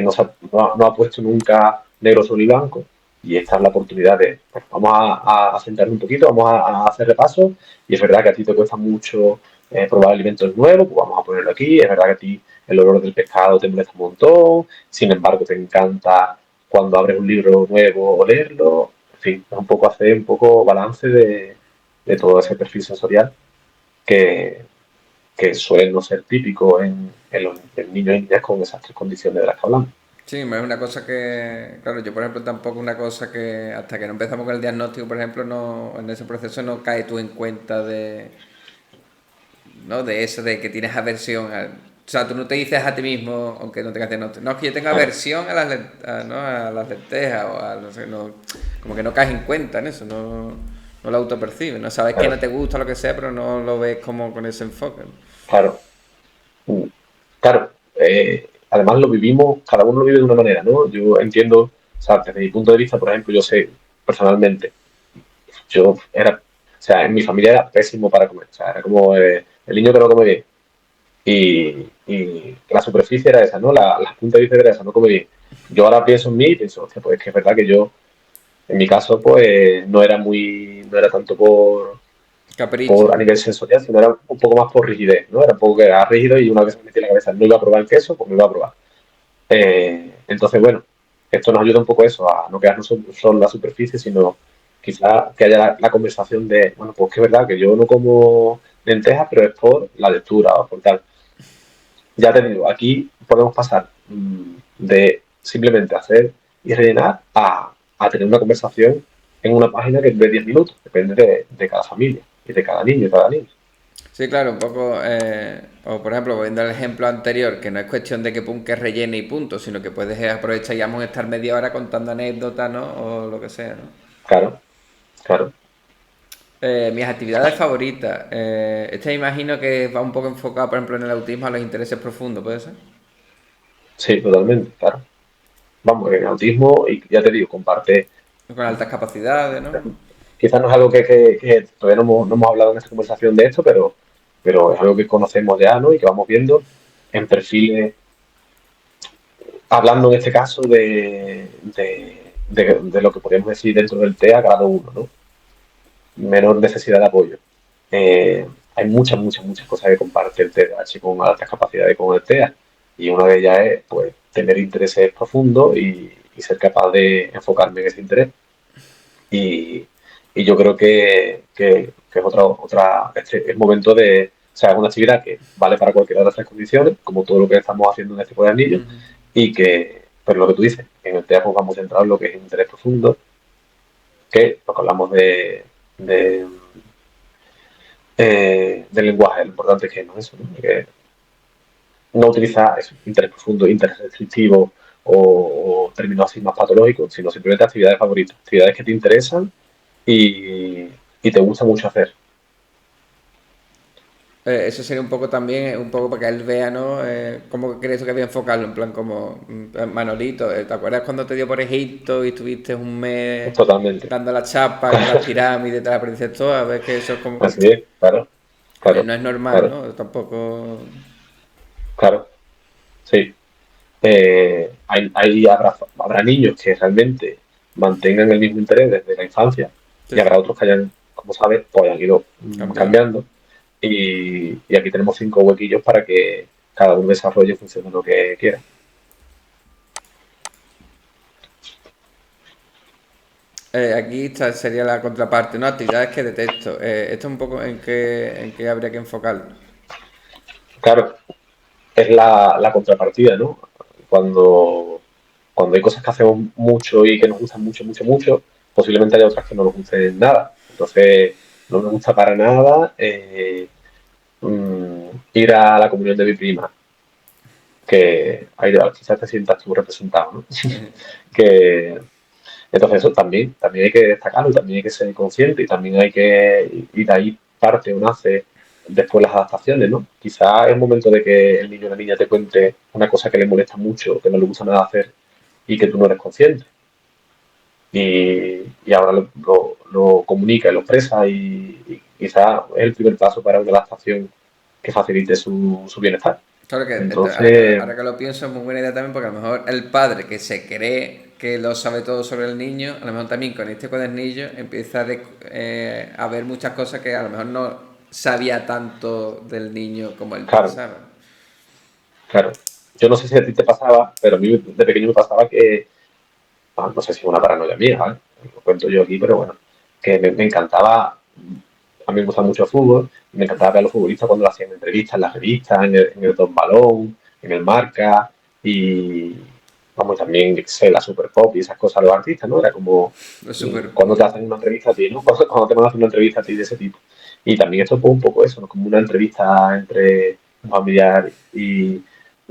no ha puesto nunca negro sobre blanco y esta es la oportunidad de, pues, vamos a sentarnos un poquito, vamos a hacer repasos y es verdad que a ti te cuesta mucho probar alimentos nuevos, pues vamos a ponerlo aquí, es verdad que a ti el olor del pescado te molesta un montón, sin embargo te encanta cuando abres un libro nuevo o leerlo, en fin, es un poco hacer un poco balance de todo ese perfil sensorial que, que suelen no ser típicos en los en niños y niñas con esas tres condiciones de las que hablamos. Sí, es una cosa que, claro, yo por ejemplo tampoco una cosa que hasta que no empezamos con el diagnóstico, por ejemplo, no, en ese proceso no cae tú en cuenta de, ¿no? De eso, de que tienes aversión al... O sea, tú no te dices a ti mismo, aunque no tengas diagnóstico, no, es que yo tengo Claro, aversión a ¿no? A las lentejas o a, no sé, no, como que no caes en cuenta en eso, no, no lo autopercibes, no sabes que no claro, te gusta lo que sea, pero no lo ves como con ese enfoque, ¿no? claro. Mm, claro, además lo vivimos, cada uno lo vive de una manera, ¿no? Yo entiendo, o sea, desde mi punto de vista, por ejemplo, yo sé personalmente, yo era, o sea, en mi familia era pésimo para comer, o sea, era como el niño que no come bien. Y la superficie era esa, ¿no? La punta de vista era esa, no come bien. Yo ahora pienso en mí y pienso, hostia, pues es que es verdad que yo, en mi caso, pues no era tanto Capricho. a nivel sensorial, sino era un poco más por rigidez, ¿no? Era un poco que era rígido y una vez se me metía en la cabeza, no iba a probar el queso, pues me iba a probar. Entonces, bueno, esto nos ayuda un poco a eso, a no quedarnos solo en la superficie, sino quizá que haya la conversación de, bueno, pues que es verdad que yo no como lentejas, pero es por la lectura o por tal. Ya te digo, aquí podemos pasar de simplemente hacer y rellenar a tener una conversación en una página que dure 10 minutos, depende de cada familia y de cada niño y cada niña. Sí, claro, un poco, o por ejemplo, volviendo al ejemplo anterior, que no es cuestión de que pum, que rellene y punto, sino que puedes aprovechar y vamos a estar media hora contando anécdotas, ¿no? O lo que sea, ¿no? Claro, claro. Mis actividades favoritas. Este imagino que va un poco enfocado, por ejemplo, en el autismo a los intereses profundos, ¿puede ser? Sí, totalmente, claro. Vamos, en autismo, y ya te digo, comparte. Con altas capacidades, ¿no? Quizás no es algo que todavía no hemos hablado en esta conversación de esto, pero es algo que conocemos ya, ¿no? Y que vamos viendo en perfiles, hablando en este caso de lo que podríamos decir dentro del TEA grado uno, ¿no? Menor necesidad de apoyo. Eh, hay muchas cosas que comparte el TDAH con altas capacidades con el TEA. Y una de ellas es, pues, tener intereses profundos y ser capaz de enfocarme en ese interés. Y, y yo creo que es es momento de, o sea, es una actividad que vale para cualquiera de estas condiciones, como todo lo que estamos haciendo en este cuadernillo, Ujú. y que, pero lo que tú dices, en el TEA pues vamos centrado en lo que es interés profundo, que lo que hablamos de del lenguaje, lo importante que es, ¿no? Eso, ¿no? Que no utilizar eso, interés profundo, interés restrictivo o términos así más patológicos, sino simplemente actividades favoritas, actividades que te interesan y te gusta mucho hacer. Eso sería un poco también, un poco para que él vea, ¿no? ¿Cómo crees que había enfocarlo? En plan, como Manolito, ¿te acuerdas cuando te dio por Egipto y estuviste un mes Totalmente. dando la chapa con las pirámides, te las aprendes todas? Ves que eso es como. Así es, claro, claro, No es normal, claro, ¿no? Tampoco. claro, sí. Habrá niños que realmente mantengan el mismo interés desde la infancia y Sí, sí, habrá otros que hayan, como sabes, pues hayan ido cambiando. cambiando. Y aquí tenemos 5 huequillos para que cada uno desarrolle en función de lo que quiera. Aquí sería la contraparte, ¿no? Actividades que detesto. Esto es un poco en qué habría que enfocarlo. Claro, es la contrapartida, ¿no? Cuando, cuando hay cosas que hacemos mucho y que nos gustan mucho, mucho, mucho, posiblemente haya otras que no nos gusten nada. Entonces, no me gusta para nada ir a la comunión de mi prima, que ahí quizás te sientas tú representado, ¿no? que entonces eso también hay que destacarlo y también hay que ser consciente y también hay que, y de ahí parte o nace después las adaptaciones, ¿no? Quizás es el momento de que el niño o la niña te cuente una cosa que le molesta mucho, que no le gusta nada hacer y que tú no eres consciente. Y ahora lo comunica y lo expresa y quizás es el primer paso para una adaptación que facilite su bienestar. Claro que ahora que, Entonces, ahora que lo pienso es muy buena idea también porque a lo mejor el padre que se cree que lo sabe todo sobre el niño, a lo mejor también con este cuadernillo empieza a ver muchas cosas que a lo mejor no sabía tanto del niño como él claro, pensaba. claro. Yo no sé si a ti te pasaba, pero a mí de pequeño me pasaba que no sé si es una paranoia mía, ¿vale? Lo cuento yo aquí, pero bueno, que me encantaba, a mí me gusta mucho el fútbol, y me encantaba ver a los futbolistas cuando lo hacían entrevistas en las revistas, en el Don Balón, en el Marca, y vamos, también, yo qué sé, la Super Pop y esas cosas, los artistas, ¿no? Era como Es súper. cuando te hacen una entrevista a ti, ¿no? Cuando te van a hacer una entrevista a ti de ese tipo. Y también esto fue un poco eso, ¿no? Como una entrevista entre un familiar y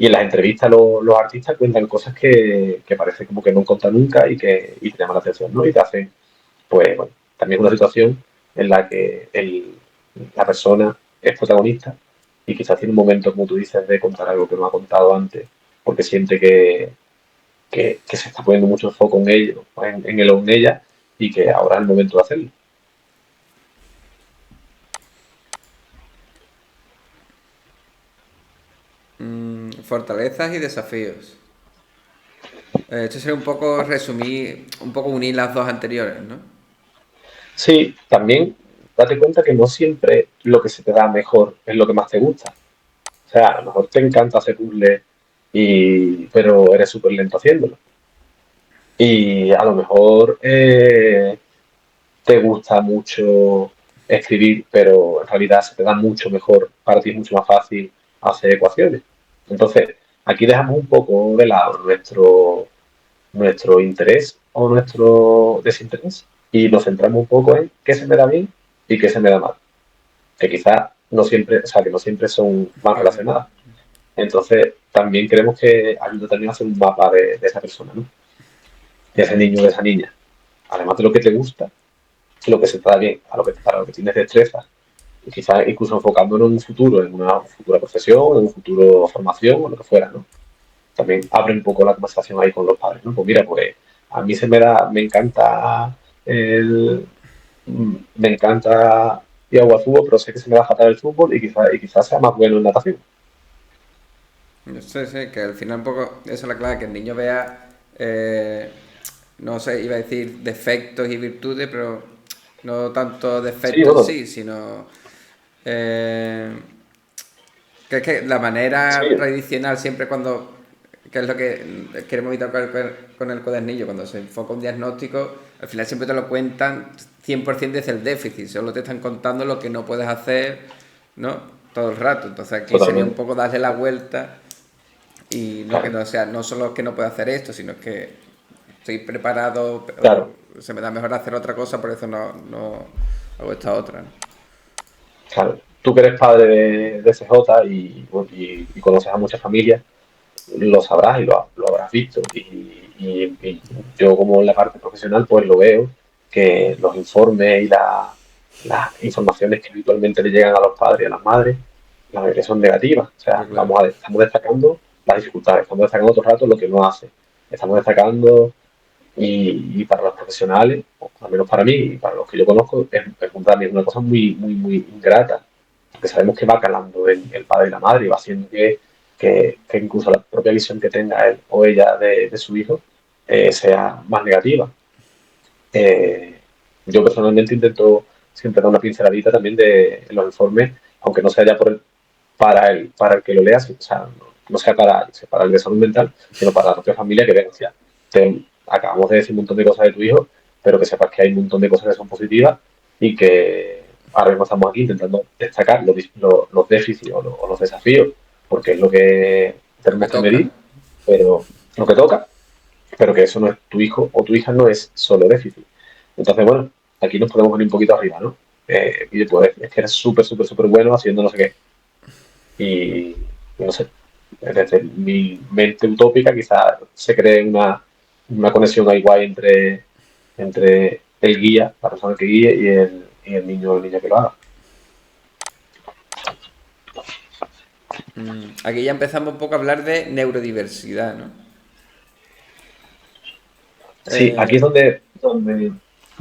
en las entrevistas los artistas cuentan cosas que parece como que no han contado nunca y te llaman la atención, ¿no? Y te hacen, pues, bueno, también una situación en la que la persona es protagonista y quizás tiene un momento, como tú dices, de contar algo que no ha contado antes, porque siente que se está poniendo mucho el foco en ello, en él o en ella, y que ahora es el momento de hacerlo. Fortalezas y desafíos. Esto sería un poco resumir, un poco unir las dos anteriores, ¿no? Sí, también date cuenta que no siempre lo que se te da mejor es lo que más te gusta. O sea, a lo mejor te encanta hacer puzzles, pero eres súper lento haciéndolo. Y a lo mejor te gusta mucho escribir, pero en realidad se te da mucho mejor, para ti es mucho más fácil hacer ecuaciones. Entonces, aquí dejamos un poco de lado nuestro interés o nuestro desinterés y nos centramos un poco en qué se me da bien y qué se me da mal, que quizás no siempre, o sea, que no siempre son más Sí, sí. relacionadas. Entonces, también creemos que ayuda también a hacer un mapa de esa persona, ¿no? De ese niño o de esa niña. Además de lo que te gusta, lo que se te da bien, para lo que tienes destreza, y quizás incluso enfocándonos en un futuro, en una futura profesión, en un futuro formación o lo que fuera, ¿no? También abre un poco la conversación ahí con los padres, ¿no? Pues mira, pues a mí me encanta me encanta ir a fútbol, pero sé que se me va a fatal el fútbol y quizás sea más bueno en natación. Sí, sí, que al final un poco esa es la clave, que el niño vea, no sé, iba a decir defectos y virtudes, pero no tanto Sí, defectos en bueno, sí, sino eh, que es que la manera sí, tradicional siempre cuando, que es lo que queremos evitar con el cuadernillo, cuando se enfoca un diagnóstico, al final siempre te lo cuentan 100% desde el déficit, solo te están contando lo que no puedes hacer, ¿no? Todo el rato. Entonces aquí sería un totalmente. poco darle la vuelta y no que Claro, no sea, no solo que no puedo hacer esto, sino que estoy preparado, claro, se me da mejor hacer otra cosa, por eso no hago esta otra, ¿no? claro, tú que eres padre de CJ y conoces a muchas familias, lo sabrás y lo habrás visto. Y yo como en la parte profesional pues lo veo, que los informes y las informaciones que habitualmente le llegan a los padres y a las madres, la mayoría son negativas. O sea, Está claro. estamos destacando las dificultades, estamos destacando todo el rato lo que no hace. Estamos destacando y para los profesionales, o al menos para mí y para los que yo conozco, también una cosa muy, muy, muy ingrata, porque sabemos que va calando el padre y la madre y va haciendo que incluso la propia visión que tenga él o ella de su hijo sea más negativa. Eh, yo personalmente intento siempre dar una pinceladita también de en los informes, aunque no sea ya para el que lo lea, o sea, no sea para el de salud mental, sino para la propia familia que vea, o sea, acabamos de decir un montón de cosas de tu hijo, pero que sepas que hay un montón de cosas que son positivas y que ahora mismo estamos aquí intentando destacar los déficits o los desafíos, porque es lo que Lo que tenemos que toca. medir, pero lo que toca, pero que eso no es tu hijo o tu hija no es solo déficit. Entonces, bueno, aquí nos podemos venir un poquito arriba, ¿no? Y pues es que eres súper, súper, súper bueno haciendo no sé qué. Y no sé, desde mi mente utópica quizás se cree una conexión ahí guay entre el guía, la persona que guíe y el niño o niña que lo haga. Aquí ya empezamos un poco a hablar de neurodiversidad, ¿no? Sí, aquí es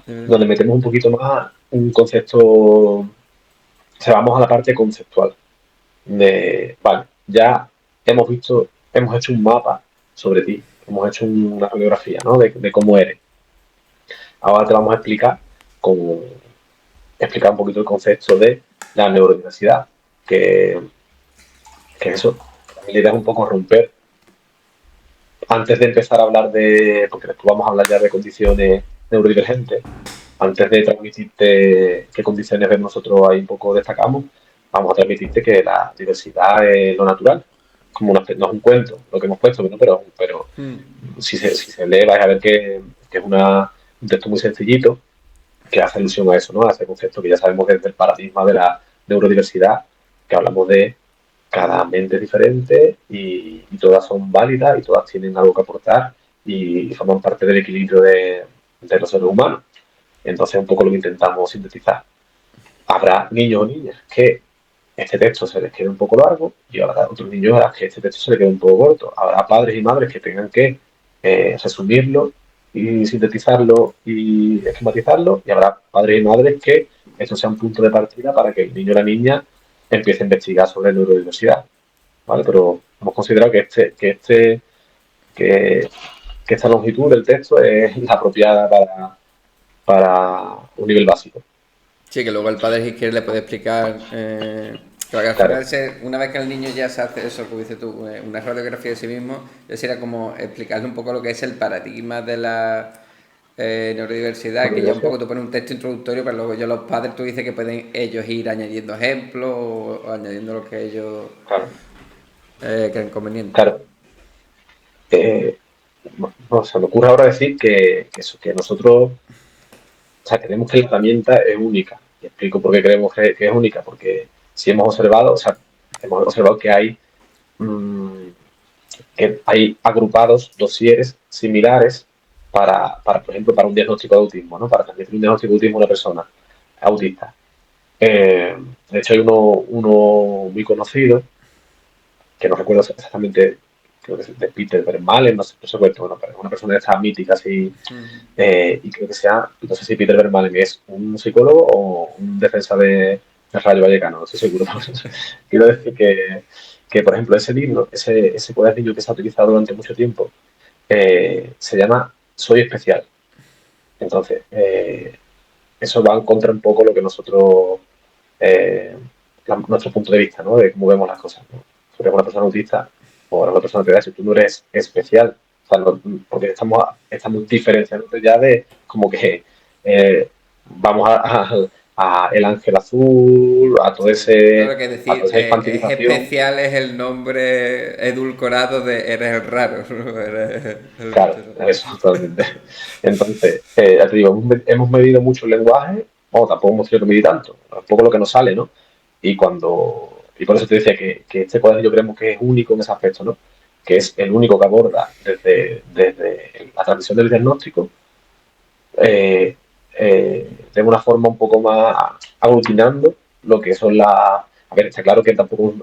Eh, donde metemos un poquito más un concepto, o sea, vamos a la parte conceptual. Vale, ya hemos hecho un mapa sobre ti, hemos hecho una radiografía, ¿no? De cómo eres. Ahora te vamos a explicar un poquito el concepto de la neurodiversidad, que, que eso, la idea es un poco romper. Antes de empezar a hablar porque después vamos a hablar ya de condiciones neurodivergentes, antes de transmitirte qué condiciones nosotros ahí un poco destacamos, vamos a transmitirte que la diversidad es lo natural, como no es un cuento lo que hemos puesto, ¿no? Pero si se lee vais a ver que es un texto muy sencillito que hace alusión a eso, ¿no? A ese concepto que ya sabemos desde el paradigma de la neurodiversidad, que hablamos de cada mente diferente y todas son válidas y todas tienen algo que aportar y forman parte del equilibrio de los seres humanos. Entonces, un poco lo que intentamos sintetizar. Habrá niños o niñas que este texto se les quede un poco largo y habrá otros niños a los que este texto se les quede un poco corto. Habrá padres y madres que tengan que resumirlo y sintetizarlo y esquematizarlo y habrá padres y madres que esto sea un punto de partida para que el niño o la niña empiece a investigar sobre neurodiversidad. ¿Vale? Pero hemos considerado que, que esta longitud del texto es la apropiada para un nivel básico. sí, que luego el padre si quiere le puede explicar. Claro, que al Claro, final, una vez que el niño ya se hace eso, como dices tú, una radiografía de sí mismo, ya sería como explicarle un poco lo que es el paradigma de la neurodiversidad, que ya un poco tú pones un texto introductorio, pero luego ya los padres tú dices que pueden ellos ir añadiendo ejemplos o añadiendo lo que ellos claro, creen conveniente. claro. Eh, no, se me ocurre ahora decir que nosotros, o sea, creemos que la herramienta es única. Y explico por qué creemos que es única. Porque si hemos observado, o sea, hemos observado mmm, que hay agrupados dosieres similares por ejemplo, para un diagnóstico de autismo, ¿no? Para transmitir un diagnóstico de autismo a una persona autista. De hecho, hay uno muy conocido, que no recuerdo exactamente, creo que es de Peter Vermalen, no sé cuánto, bueno, pero es una persona de estas míticas y creo que no sé si Peter Vermalen es un psicólogo o un defensa de Rayo Vallecano, no estoy seguro. Quiero decir por ejemplo, ese libro, ese cuadernillo que se ha utilizado durante mucho tiempo, se llama Soy especial. Entonces, eso va en contra un poco lo que eh, nuestro punto de vista, ¿no? De cómo vemos las cosas, ¿no? Si eres una persona autista o eres una persona TDA, si tú no eres especial, o sea, porque estamos diferenciándote ya de como que vamos a el ángel azul, Sí. Claro que a decir toda esa es infantilización. especial es el nombre edulcorado de eres el raro, ¿no? Eres el bicho Claro, raro. eso totalmente. Entonces, ya te digo, hemos medido mucho el lenguaje, o tampoco hemos tenido que medir tanto, tampoco lo que nos sale, ¿no? Y por eso te decía que este cuadernillo creemos que es único en ese aspecto, ¿no? Que es el único que aborda desde la transmisión del diagnóstico eh, de una forma un poco más aglutinando lo que son las... A ver, está claro que tampoco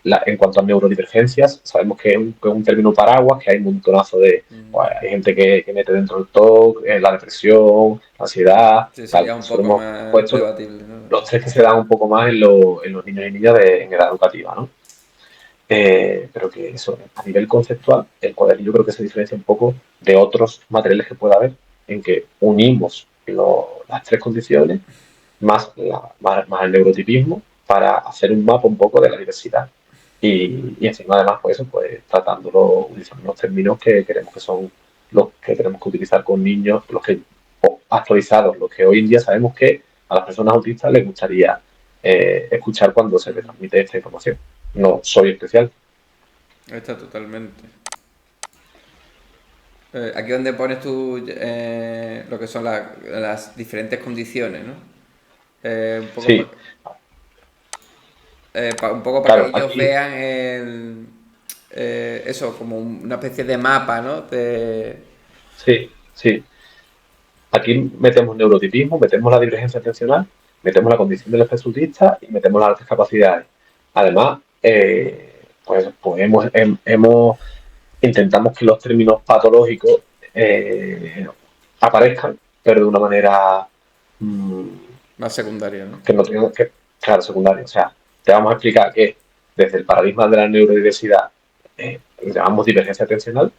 en cuanto a neurodivergencias, sabemos que es un término paraguas, que hay un montonazo de... Mm. Pues, hay gente que mete dentro el TOC, la depresión, la ansiedad, Sí, eso tal. ya es un Nosotros poco hemos más puesto debatible, ¿no? los tres que se dan un poco más en los niños y niñas en edad educativa, ¿no? Pero que eso, a nivel conceptual, el cuadernillo creo que se diferencia un poco de otros materiales que pueda haber, en que unimos las tres condiciones más el neurotipismo para hacer un mapa un poco de la diversidad. Y encima además, pues eso, pues tratándolo, utilizando los términos que queremos que son los que tenemos que utilizar con niños, los que actualizados, los que hoy en día sabemos que a las personas autistas les gustaría escuchar cuando se les transmite esta información. No soy especial. Está totalmente. Aquí donde pones tú lo que son las diferentes condiciones, ¿no? Un poco Sí, un poco para que claro, ellos aquí vean eso, como una especie de mapa, ¿no? sí, sí. Aquí metemos neurotipismo, metemos la divergencia atencional, metemos la condición del espectro autista y metemos las altas capacidades. Además, pues intentamos que los términos patológicos aparezcan, pero de una manera mm, Más secundaria, ¿no? que no tenga que, claro, secundaria. O sea, te vamos a explicar que desde el paradigma de la neurodiversidad llamamos divergencia atencional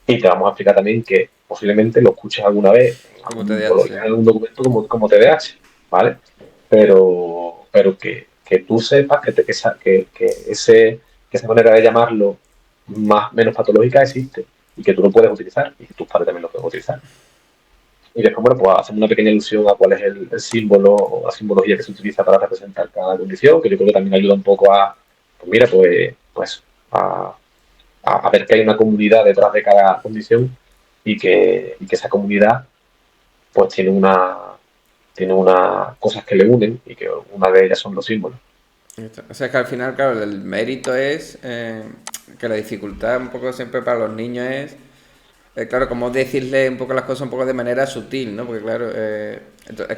y te vamos a explicar también que posiblemente lo escuches alguna vez Como o lo TDAH. leas en algún documento como TDAH, ¿vale? Pero que tú sepas que esa manera de llamarlo menos patológica existe y que tú lo puedes utilizar y que tus padres también lo pueden utilizar. Y después, bueno, pues hacemos una pequeña alusión a cuál es el símbolo o la simbología que se utiliza para representar cada condición, que yo creo que también ayuda un poco pues mira, pues a, a ver que hay una comunidad detrás de cada condición y que esa comunidad pues tiene unas cosas que le unen y que una de ellas son los símbolos. O sea, es que al final, claro, el mérito es que la dificultad un poco siempre para los niños es, claro, como decirle un poco las cosas un poco de manera sutil, ¿no? Porque claro, es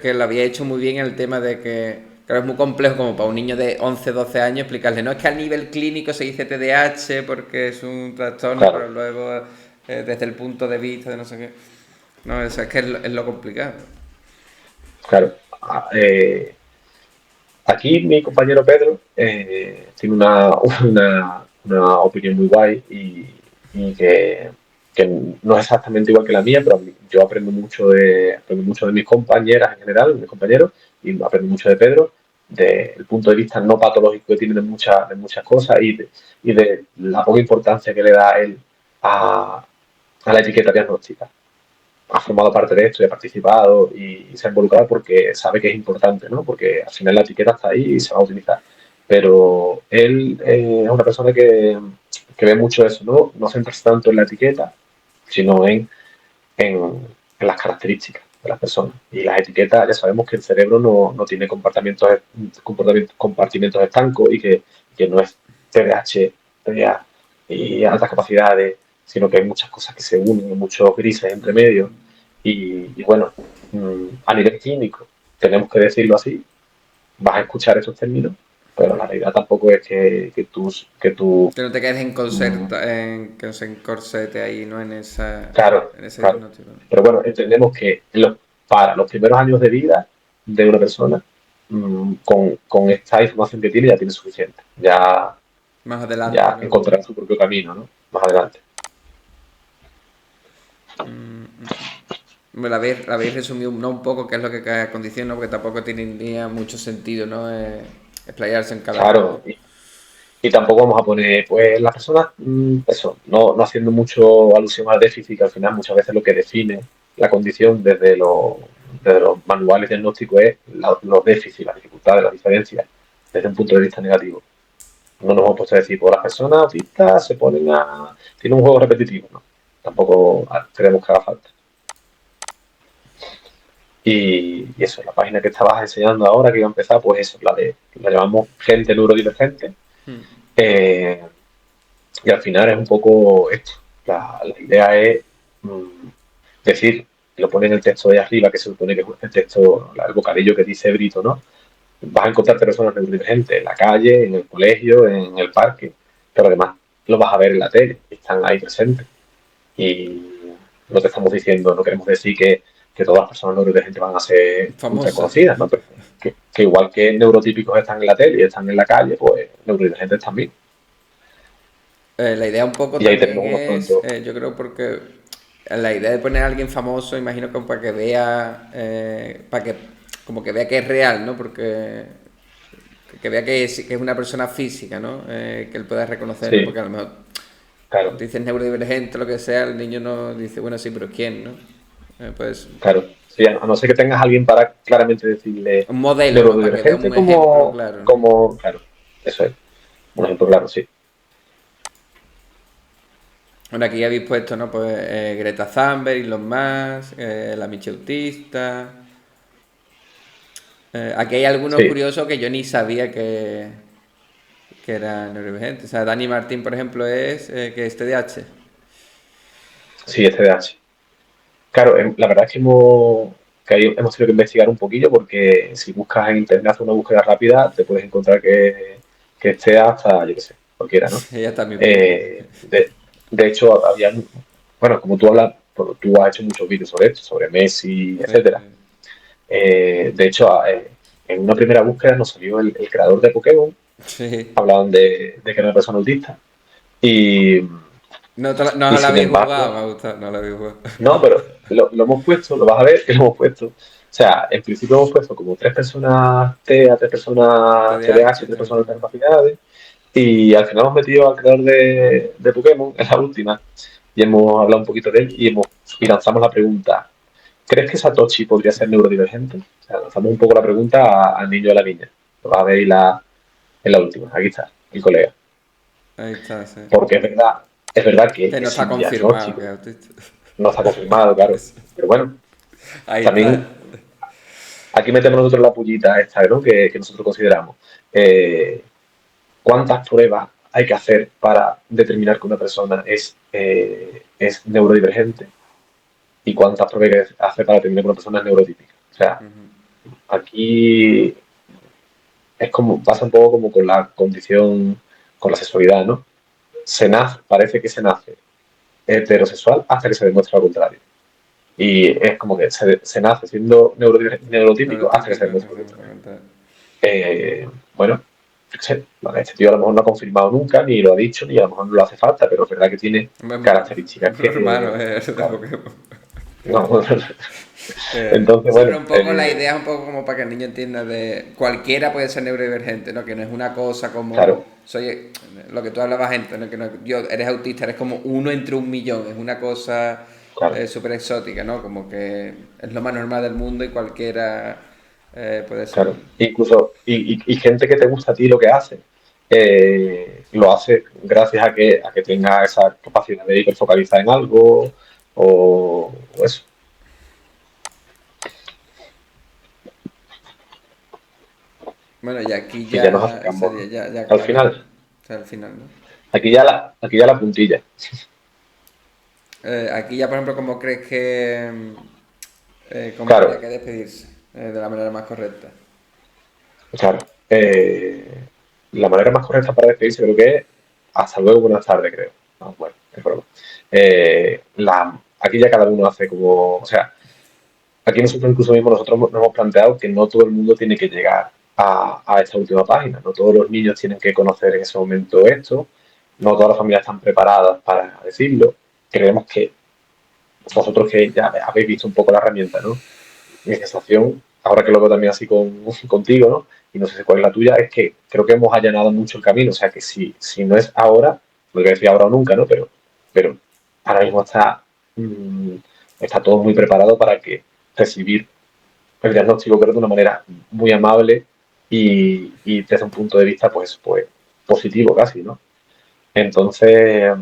que lo había hecho muy bien el tema de que, claro, es muy complejo como para un niño de 11 12 años explicarle, no es que a nivel clínico se dice TDAH porque es un trastorno, Claro, pero luego desde el punto de vista de no sé qué. No, eso es que es lo complicado. claro. Aquí mi compañero Pedro tiene una opinión muy guay y que no es exactamente igual que la mía, pero yo aprendo mucho de mis compañeras en general, mis compañeros, y aprendo mucho de Pedro, del punto de vista no patológico que tiene de muchas cosas y de la poca importancia que le da él a la etiqueta diagnóstica. Ha formado parte de esto y ha participado y se ha involucrado porque sabe que es importante, ¿no? Porque al final la etiqueta está ahí y se va a utilizar. Pero él es una persona que ve mucho eso, ¿no? No centrarse tanto en la etiqueta, sino en las características de las personas. Y las etiquetas, ya sabemos que el cerebro no tiene compartimentos estancos y que no es TDAH, TDA y altas capacidades, sino que hay muchas cosas que se unen, muchos grises entre medio. Y bueno, a nivel clínico, tenemos que decirlo así, vas a escuchar esos términos, pero la realidad tampoco es que tú Que no te quedes mm, que no se encorsete ahí, ¿no? claro, En ese claro. diagnóstico. Pero bueno, entendemos que para los primeros años de vida de una persona, con esta información que tiene ya tiene suficiente. Ya, Más adelante, ya ¿no? encontrará su propio camino, ¿no? Más adelante. La habéis resumido no un poco qué es lo que cada condición, ¿no? Porque tampoco tiene mucho sentido, ¿no? Explayarse en cada cosa. Claro, y tampoco vamos a poner, pues las personas, eso, no haciendo mucho alusión al déficit, que al final muchas veces lo que define la condición desde los manuales diagnósticos es los déficits, las dificultades, las diferencias, desde un punto de vista negativo. No nos hemos puesto a decir, pues las personas autistas tienen un juego repetitivo, ¿no? Tampoco creemos que haga falta. Y eso, la página que estabas enseñando ahora, que iba a empezar, pues eso, la llamamos gente neurodivergente. Mm. eh, y al final es un poco esto. La idea es mm, decir, lo pone en el texto de arriba, que se supone que es el texto, el bocadillo que dice Brito, ¿no? Vas a encontrarte personas neurodivergentes en la calle, en el colegio, en el parque, pero además lo vas a ver en la tele, están ahí presentes. Y no te estamos diciendo, no queremos decir que todas las personas neurodivergentes van a ser ultra Famosa. conocidas, ¿no? Pero que igual que neurotípicos están en la tele y están en la calle, pues neurodivergentes también. La idea un poco Y ahí también tenemos unos es, cuantos. yo creo porque la idea de poner a alguien famoso, imagino que para que vea, para que como que vea que es real, ¿no? Porque que vea que es una persona física, ¿no? Que él pueda reconocer, ¿no? Sí, Porque a lo mejor claro, dices neurodivergente, lo que sea, el niño no dice, bueno, sí, pero ¿quién, no? Pues claro. Sí, a no ser que tengas a alguien para claramente decirle un modelo, ¿no? Para que vea neurodivergente un ejemplo claro, ¿no? claro, eso es, un ejemplo claro, sí. Bueno, aquí habéis puesto, ¿no? Pues Greta Thunberg, Elon Musk, la Micheutista. Aquí hay algunos Sí, curiosos que yo ni sabía que eran neurodivergentes. O sea, Dani Martín, por ejemplo, es que es TDAH. sí, este de H. Claro, la verdad es que hemos tenido que investigar un poquillo porque si buscas en internet, haces una búsqueda rápida, te puedes encontrar que esté hasta, yo qué sé, cualquiera, ¿no? Ella también pone. Eh, de, de hecho, bueno, como tú hablas, tú has hecho muchos vídeos sobre esto, sobre Messi, Sí, etcétera. De hecho, en una primera búsqueda nos salió el creador de Pokémon, sí. hablaban de que era una persona autista, y, No y la sin habéis jugado, embargo, me ha gustado, no la habéis jugado. no, pero lo hemos puesto, lo vas a ver que lo hemos puesto. O sea, en principio hemos puesto como tres personas TEA, tres personas TDAH, TDAH tres también. personas con capacidades. Y al final hemos metido al creador de Pokémon, en la última, y hemos hablado un poquito de él y lanzamos la pregunta: ¿crees que Satoshi podría ser neurodivergente? O sea, lanzamos un poco la pregunta al niño y a la niña. Lo vas a ver en la última. Aquí está, el colega. Ahí está, sí. Porque es verdad Que que no está sin confirmado que diagnóstico es autista. no está confirmado, claro. Pero bueno, Ahí está. también aquí metemos nosotros la pullita esta, ¿no? Que nosotros consideramos. Eh, ¿Cuántas pruebas hay que hacer para determinar que una persona es neurodivergente? ¿Y cuántas pruebas hay que hacer para determinar que una persona es neurotípica? O sea, aquí es como, pasa un poco como con la condición, con la sexualidad, ¿no? Parece que se nace heterosexual hasta que se demuestra lo contrario. Y es como que se nace siendo neurotípico hasta que se Neurotípico, demuestra que lo se me contrario. pregunta. Bueno, yo qué sé, vale, este tío a lo mejor no ha confirmado nunca, ni lo ha dicho, ni a lo mejor no lo hace falta, pero es verdad que tiene Hombre, características hermano, que, es de claro, Pokémon. no, entonces, Sí, pero bueno, un poco la idea es un poco como para que el niño entienda de cualquiera puede ser neurodivergente, ¿no? Que no es una cosa como claro, soy lo que tú hablabas gente, ¿no? Que no, yo eres autista, eres como uno entre un millón, es una cosa claro, súper exótica, ¿no? Como que es lo más normal del mundo y cualquiera puede claro. serlo. Incluso, y gente que te gusta a ti lo que hace, lo hace gracias a que tenga esa capacidad de hiperfocalizar en algo o eso. Bueno, y aquí Y ya nos ya acercamos sería ya al acabaría. final. O sea, al final, ¿no? Aquí ya la puntilla. Aquí ya, por ejemplo, ¿cómo crees que cómo habría Claro, que despedirse de la manera más correcta? claro. La manera más correcta para despedirse creo que es hasta luego, buenas tardes, creo. No, bueno, es broma. Aquí ya cada uno hace como, o sea, aquí nosotros incluso mismo nosotros nos hemos planteado que no todo el mundo tiene que llegar a esta última página, no todos los niños tienen que conocer en ese momento esto, no todas las familias están preparadas para decirlo. Creemos que vosotros que ya habéis visto un poco la herramienta, ¿no? Mi sensación, ahora que lo veo también así contigo, ¿no? Y no sé cuál es la tuya, es que creo que hemos allanado mucho el camino. O sea, que si no es ahora, no voy a decir ahora o nunca, ¿no? Pero ahora mismo está todo muy preparado para que recibir el diagnóstico, creo, de una manera muy amable y desde un punto de vista, pues positivo casi, ¿no? Entonces,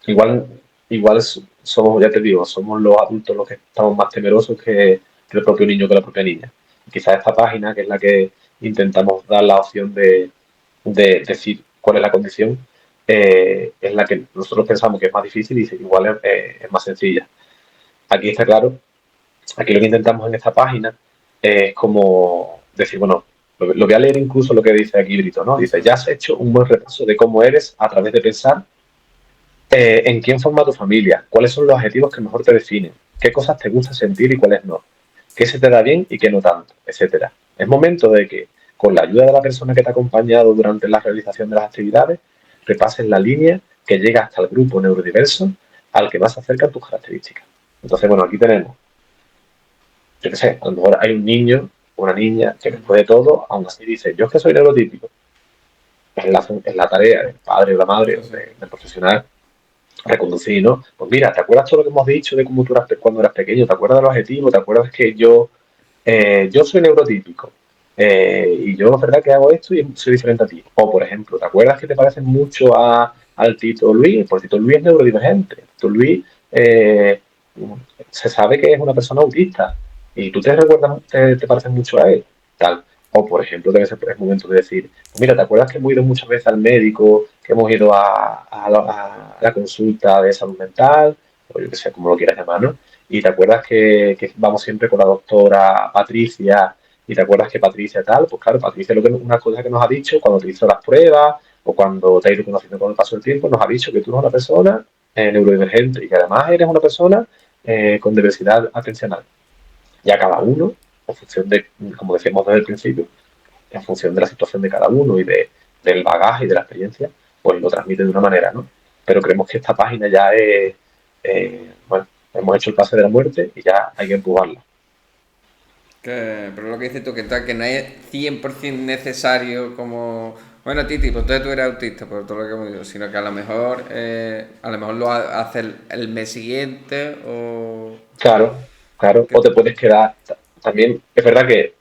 igual somos, ya te digo, somos los adultos los que estamos más temerosos que que el propio niño, que la propia niña. Y quizás esta página, que es la que intentamos dar la opción de decir cuál es la condición, es la que nosotros pensamos que es más difícil y igual es más sencilla. Aquí está claro, aquí lo que intentamos en esta página es como decir, bueno, lo voy a leer incluso lo que dice aquí Brito, ¿no? Dice, ya has hecho un buen repaso de cómo eres a través de pensar en quién forma tu familia, cuáles son los objetivos que mejor te definen, qué cosas te gusta sentir y cuáles no, qué se te da bien y qué no tanto, etcétera. Es momento de que, con la ayuda de la persona que te ha acompañado durante la realización de las actividades, repases la línea que llega hasta el grupo neurodiverso al que más se acercan tus características. Entonces, bueno, aquí tenemos, yo qué sé, a lo mejor hay un niño o una niña que después de todo, aún así dice, yo es que soy neurotípico. Es la tarea del padre o la madre Sí, o sí. del profesional reconducir, ¿no? Pues mira, ¿te acuerdas todo lo que hemos dicho de cómo tú eras cuando eras pequeño? ¿Te acuerdas de los objetivos? ¿Te acuerdas que yo soy neurotípico? Y yo es verdad que hago esto y soy diferente a ti. O, por ejemplo, ¿te acuerdas que te pareces mucho al Tito Luis? Pues Tito Luis es neurodivergente. Tito Luis se sabe que es una persona autista y tú te recuerdas, te pareces mucho a él. Tal. O, por ejemplo, debe ser es momento de decir, pues mira, ¿te acuerdas que hemos ido muchas veces al médico, que hemos ido a la consulta de salud mental, o yo que sé, como lo quieras llamar, ¿no? Y te acuerdas que vamos siempre con la doctora Patricia, y te acuerdas que Patricia tal, pues claro, Patricia una cosa que nos ha dicho cuando te hizo las pruebas, o cuando te ha ido conociendo con el paso del tiempo, nos ha dicho que tú eres una persona neurodivergente y que además eres una persona con diversidad atencional. Y a cada uno, en función de, como decíamos desde el principio, en función de la situación de cada uno y del bagaje y de la experiencia, pues lo transmite de una manera, ¿no? Pero creemos que esta página ya es, bueno, hemos hecho el pase de la muerte y ya hay que empujarla. Pero lo que dices tú, que no es 100% necesario como... Bueno, Titi, pues entonces tú eres autista, por todo lo que hemos dicho, sino que a lo mejor lo hace el mes siguiente o... Claro, claro, o Que, te puedes quedar, también es verdad que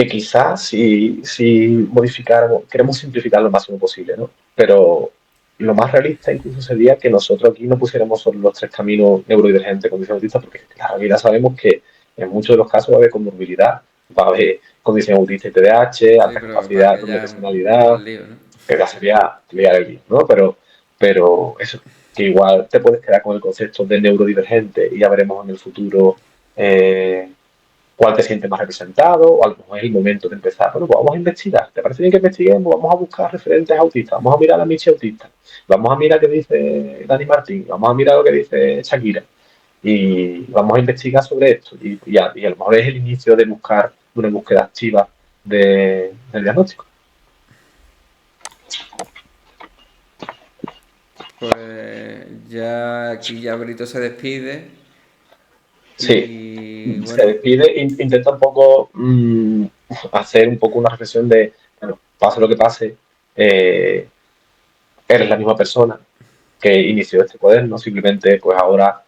quizás si modificáramos, queremos simplificar lo máximo posible, ¿no? Pero lo más realista incluso sería que nosotros aquí no pusiéramos solo los tres caminos neurodivergente, condición autista, porque en la realidad sabemos que en muchos de los casos va a haber comorbilidad, va a haber condición autista y TDAH, sí, alta pero para capacidad, que doble ya es personalidad, más lío, ¿no? que ya sería liar el lío, ¿no? Pero eso, que igual te puedes quedar con el concepto de neurodivergente y ya veremos en el futuro eh, cuál te sientes más representado, o a lo mejor es el momento de empezar. Bueno, pues vamos a investigar. ¿Te parece bien que investiguemos? Vamos a buscar referentes autistas, vamos a mirar a la Michi autista, vamos a mirar qué dice Dani Martín, vamos a mirar lo que dice Shakira y vamos a investigar sobre esto. Y a lo mejor es el inicio de buscar una búsqueda activa del diagnóstico. Pues ya aquí ya Brito se despide Sí, y se bueno, despide, intenta un poco hacer un poco una reflexión de, bueno, pase lo que pase, eh, eres la misma persona que inició este cuaderno, simplemente pues ahora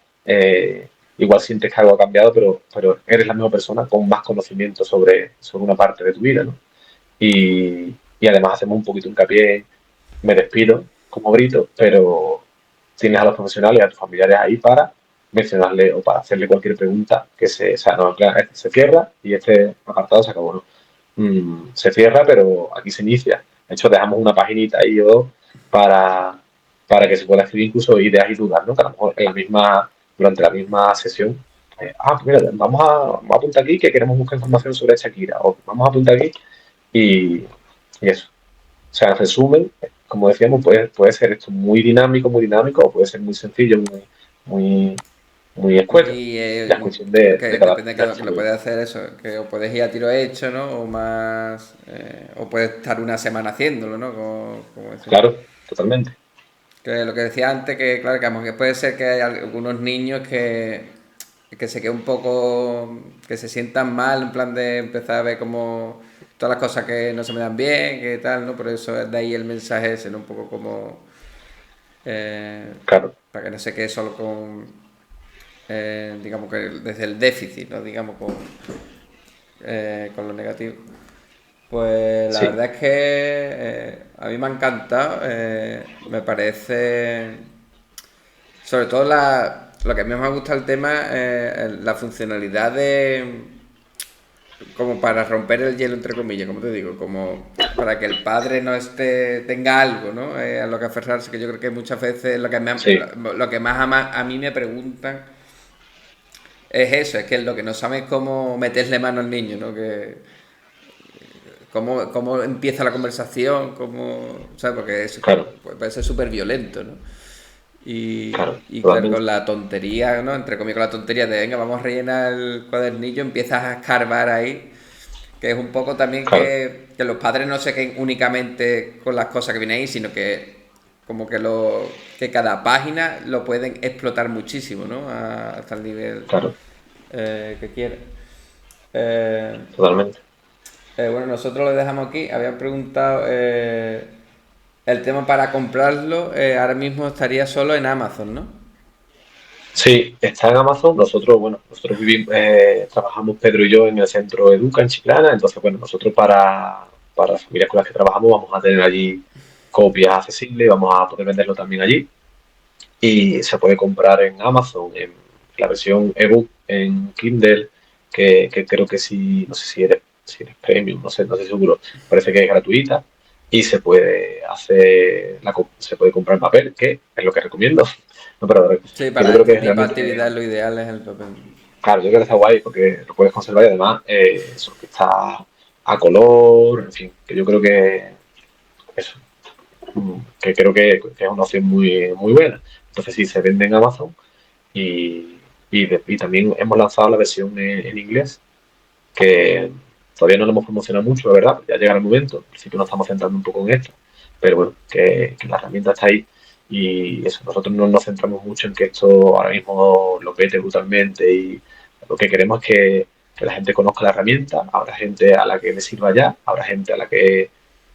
igual sientes que algo ha cambiado, pero eres la misma persona con más conocimiento sobre una parte de tu vida, ¿no? Y además hacemos un poquito hincapié, me despido como Brito, pero tienes a los profesionales y a tus familiares ahí para mencionarle o para hacerle cualquier pregunta o sea, no, claro, este se cierra y este apartado se acabó, ¿no? Se cierra, pero aquí se inicia. De hecho, dejamos una paginita ahí o dos para, para que se pueda escribir incluso ideas y dudas, ¿no? Que a lo mejor durante la misma sesión, pues mira, vamos a apuntar aquí que queremos buscar información sobre Shakira, o vamos a apuntar aquí y, y eso. O sea, en resumen, como decíamos, puede ser esto muy dinámico, o puede ser muy sencillo, muy, muy escueto. muy, Ya es cuestión de cada depende que lo persona. puedes hacer eso, que o puedes ir a tiro hecho, ¿no? O más, o puedes estar una semana haciéndolo, ¿no? Como decía. Claro, totalmente. Que lo que decía antes, que claro, que puede ser que hay algunos niños que se queden un poco, que se sientan mal, en plan de empezar a ver como todas las cosas que no se me dan bien, que tal, ¿no? Por eso es de ahí el mensaje ese, ¿no? Un poco como, eh, Claro, para que no se quede solo con, digamos que desde el déficit, ¿no? Digamos con lo negativo. Pues la sí, verdad es que a mí me ha encantado, me parece, sobre todo lo que a mí me gusta el tema, la funcionalidad de, como para romper el hielo, entre comillas, como te digo, como para que el padre no tenga algo, ¿no? A lo que aferrarse, que yo creo que muchas veces Sí, lo que más a mí me preguntan es eso, es que lo que no saben es cómo meterle mano al niño, ¿no? Que, cómo empieza la conversación, ¿sabes? Porque eso claro, puede ser súper violento, ¿no? claro, Y claro, con totalmente, la tontería, ¿no? Entre comillas, con la tontería de, venga, vamos a rellenar el cuadernillo, empiezas a escarbar ahí, que es un poco también claro, que los padres no se queden únicamente con las cosas que vienen ahí, sino que como que cada página lo pueden explotar muchísimo, ¿no? Hasta el nivel claro, que quieran. Eh, totalmente. bueno, nosotros lo dejamos aquí. Habían preguntado el tema para comprarlo. Ahora mismo estaría solo en Amazon, ¿no? Sí, está en Amazon. Nosotros, bueno, nosotros vivimos, trabajamos Pedro y yo en el centro Educa en Chiclana. Entonces, bueno, nosotros para las familias con las que trabajamos vamos a tener allí copias accesibles y vamos a poder venderlo también allí. Y se puede comprar en Amazon, en la versión ebook, en Kindle, que creo que sí, no sé si eres premium, no sé seguro, parece que es gratuita. Y se puede se puede comprar en papel, que es lo que recomiendo. No, pero Sí, que yo para creo este que tipo de realmente, actividades lo ideal es el papel. claro, yo creo que está guay porque lo puedes conservar y además eso, que está a color, en fin, que yo creo que eso, que creo que es una opción muy, muy buena. Entonces sí, se vende en Amazon y también hemos lanzado la versión en inglés, que todavía no lo hemos promocionado mucho, la verdad, ya llega el momento, al principio nos estamos centrando un poco en esto, pero bueno, que la herramienta está ahí y eso, nosotros no nos centramos mucho en que esto ahora mismo lo pete brutalmente y lo que queremos es que la gente conozca la herramienta, habrá gente a la que le sirva ya, habrá gente a la que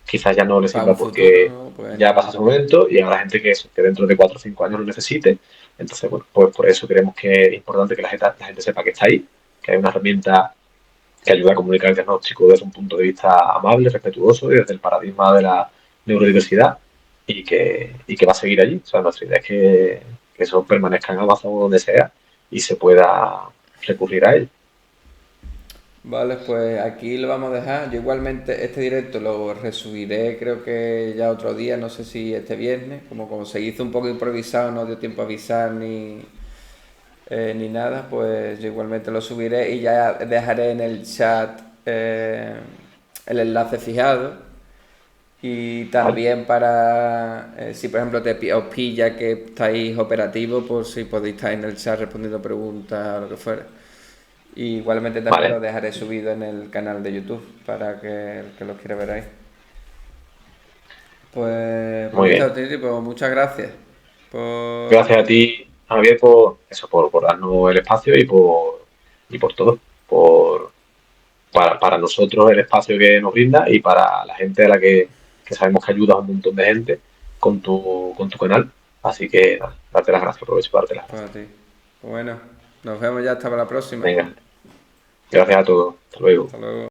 quizás ya no le Para sirva un futuro, porque ¿no? Pues ya pasa su momento y habrá gente que dentro de 4 o 5 años lo necesite. Entonces, bueno, pues por eso creemos que es importante que la gente sepa que está ahí, que hay una herramienta que ayuda a comunicar el diagnóstico desde un punto de vista amable, respetuoso y desde el paradigma de la neurodiversidad y que va a seguir allí. O sea, nuestra idea es que eso permanezca en Amazon o donde sea y se pueda recurrir a él. vale, pues aquí lo vamos a dejar. Yo igualmente este directo lo resubiré, creo que ya otro día, no sé si este viernes, como se hizo un poco improvisado, no dio tiempo a avisar ni nada, pues yo igualmente lo subiré y ya dejaré en el chat el enlace fijado. Y ¿Vale? también para, si por ejemplo os pilla que estáis operativos, por si podéis estar en el chat respondiendo preguntas o lo que fuera. Y igualmente también lo Vale, dejaré subido en el canal de YouTube para que el que lo quiera ver ahí. Pues muy listo, bien. Titi, pues muchas gracias por... Gracias a ti, Javier, por eso, por darnos el espacio y por todo, para nosotros el espacio que nos brinda y para la gente a la que sabemos que ayudas a un montón de gente con tu canal. Así que nada, darte las gracias, aprovecho para darte las Para gracias. ti. Pues bueno, nos vemos ya hasta la próxima. Venga, gracias a todos. Hasta luego. Hasta luego.